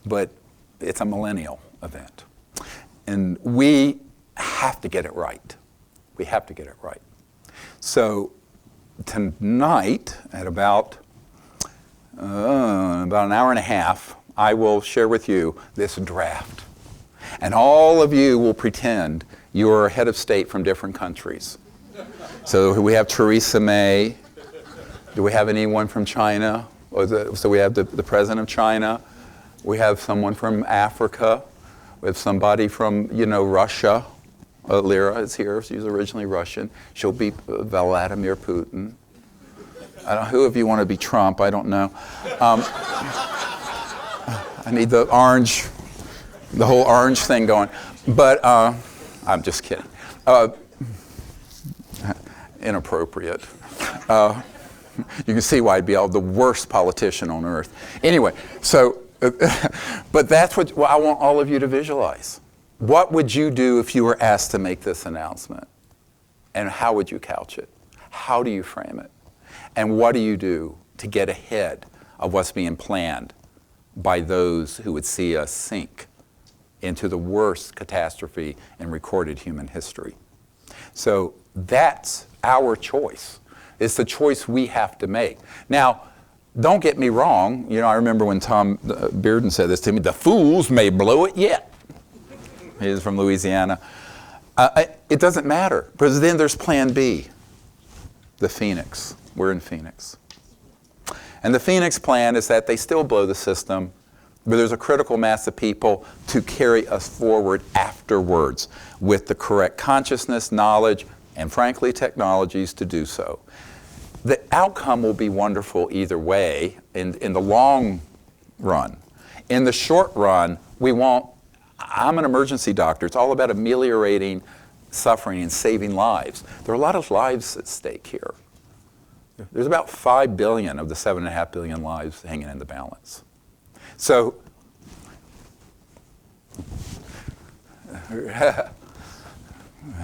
Speaker 1: but it's a millennial event. And we have to get it right. We have to get it right. So tonight at about an hour and a half, I will share with you this draft. And all of you will pretend you are a head of state from different countries. So we have Theresa May. Do we have anyone from China? So we have the president of China. We have someone from Africa. We have somebody from, Russia. Lyra is here. She's originally Russian. She'll be Vladimir Putin. I don't know, who of you want to be Trump? I don't know. I need the whole orange thing going. But I'm just kidding. Inappropriate. You can see why I'd be the worst politician on earth. Anyway, so, but that's what I want all of you to visualize. What would you do if you were asked to make this announcement? And how would you couch it? How do you frame it? And what do you do to get ahead of what's being planned by those who would see us sink into the worst catastrophe in recorded human history? So that's our choice. It's the choice we have to make. Now, don't get me wrong. You know, I remember when Tom Bearden said this to me, the fools may blow it yet. He's from Louisiana. It doesn't matter, because then there's plan B, the Phoenix. We're in Phoenix. And the Phoenix plan is that they still blow the system, but there's a critical mass of people to carry us forward afterwards with the correct consciousness, knowledge, and frankly, technologies to do so. The outcome will be wonderful either way in the long run. In the short run, I'm an emergency doctor. It's all about ameliorating suffering and saving lives. There are a lot of lives at stake here. There's about 5 billion of the 7.5 billion lives hanging in the balance. So,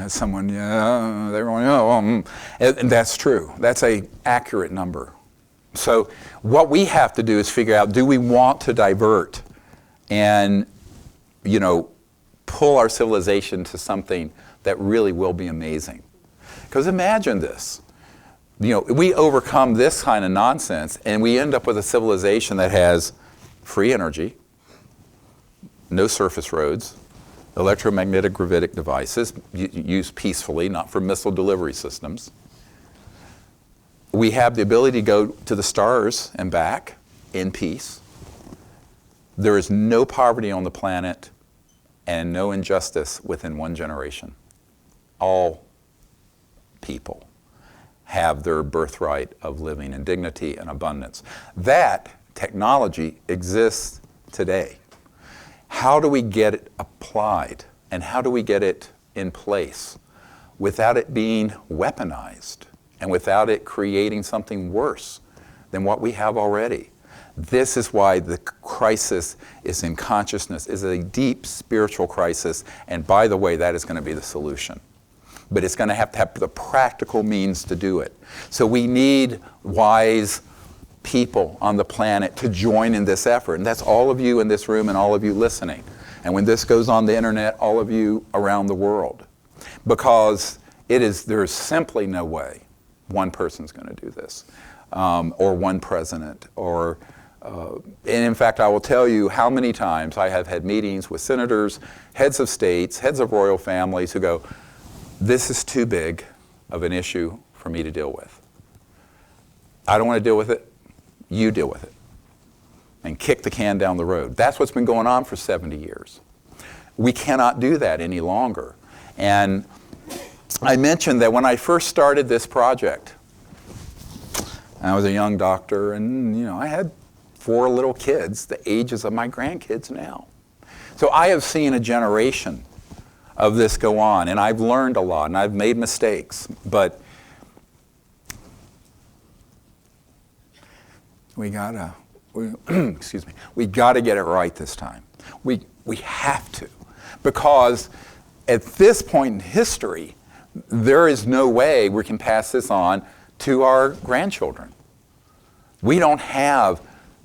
Speaker 1: someone, they're going, and that's true. That's an accurate number. So what we have to do is figure out, do we want to divert and, pull our civilization to something that really will be amazing? Because imagine this. We overcome this kind of nonsense and we end up with a civilization that has free energy, no surface roads, electromagnetic gravitic devices used peacefully, not for missile delivery systems. We have the ability to go to the stars and back in peace. There is no poverty on the planet and no injustice within one generation. All people have their birthright of living in dignity and abundance. That technology exists today. How do we get it applied and how do we get it in place without it being weaponized and without it creating something worse than what we have already? This is why the crisis is in consciousness, is a deep spiritual crisis, and by the way, that is going to be the solution. But it's going to have the practical means to do it. So we need wise people on the planet to join in this effort, and that's all of you in this room and all of you listening. And when this goes on the internet, all of you around the world. Because there is simply no way one person's going to do this, or one president, and in fact, I will tell you how many times I have had meetings with senators, heads of states, heads of royal families who go, this is too big of an issue for me to deal with. I don't want to deal with it. You deal with it. And kick the can down the road. That's what's been going on for 70 years. We cannot do that any longer. And I mentioned that when I first started this project, I was a young doctor and I had 4 little kids, the ages of my grandkids now. So I have seen a generation of this go on, and I've learned a lot, and I've made mistakes, but we gotta get it right this time. We have to, because at this point in history, there is no way we can pass this on to our grandchildren. We don't have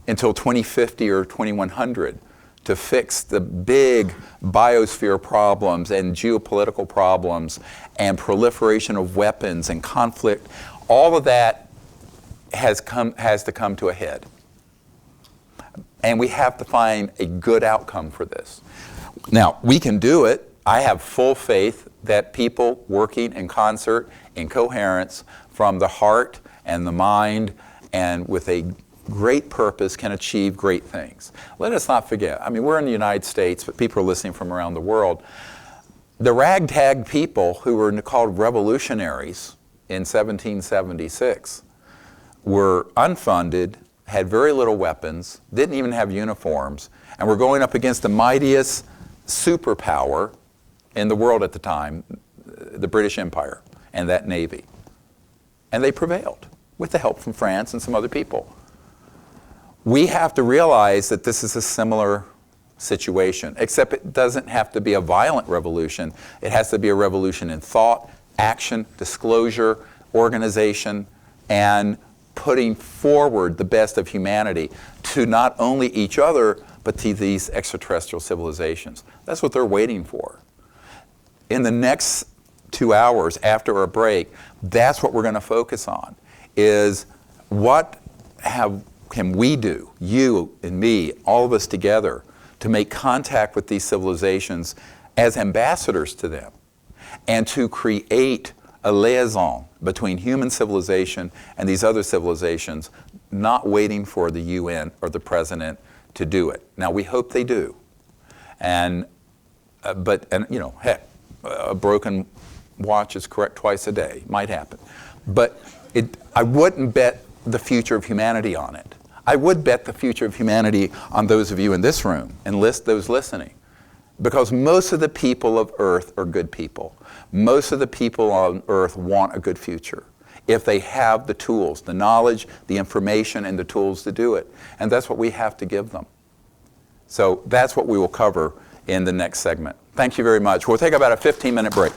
Speaker 1: until 2050 or 2100 to fix the big biosphere problems and geopolitical problems and proliferation of weapons and conflict. All of that has to come to a head. And we have to find a good outcome for this. Now, we can do it. I have full faith that people working in concert, in coherence, from the heart and the mind and with a great purpose can achieve great things. Let us not forget, we're in the United States, but people are listening from around the world. The ragtag people who were called revolutionaries in 1776 were unfunded, had very little weapons, didn't even have uniforms, and were going up against the mightiest superpower in the world at the time, the British Empire and that Navy. And they prevailed with the help from France and some other people. We have to realize that this is a similar situation, except it doesn't have to be a violent revolution. It has to be a revolution in thought, action, disclosure, organization, and putting forward the best of humanity to not only each other, but to these extraterrestrial civilizations. That's what they're waiting for. In the next 2 hours after our break, that's what we're going to focus on, is what can we do, you and me, all of us together, to make contact with these civilizations as ambassadors to them, and to create a liaison between human civilization and these other civilizations, not waiting for the UN or the president to do it. Now, we hope they do. And heck, a broken watch is correct twice a day. Might happen. But I wouldn't bet the future of humanity on it. I would bet the future of humanity on those of you in this room and those listening. Because most of the people of Earth are good people. Most of the people on Earth want a good future if they have the tools, the knowledge, the information, and the tools to do it. And that's what we have to give them. So that's what we will cover in the next segment. Thank you very much. We'll take about a 15-minute break.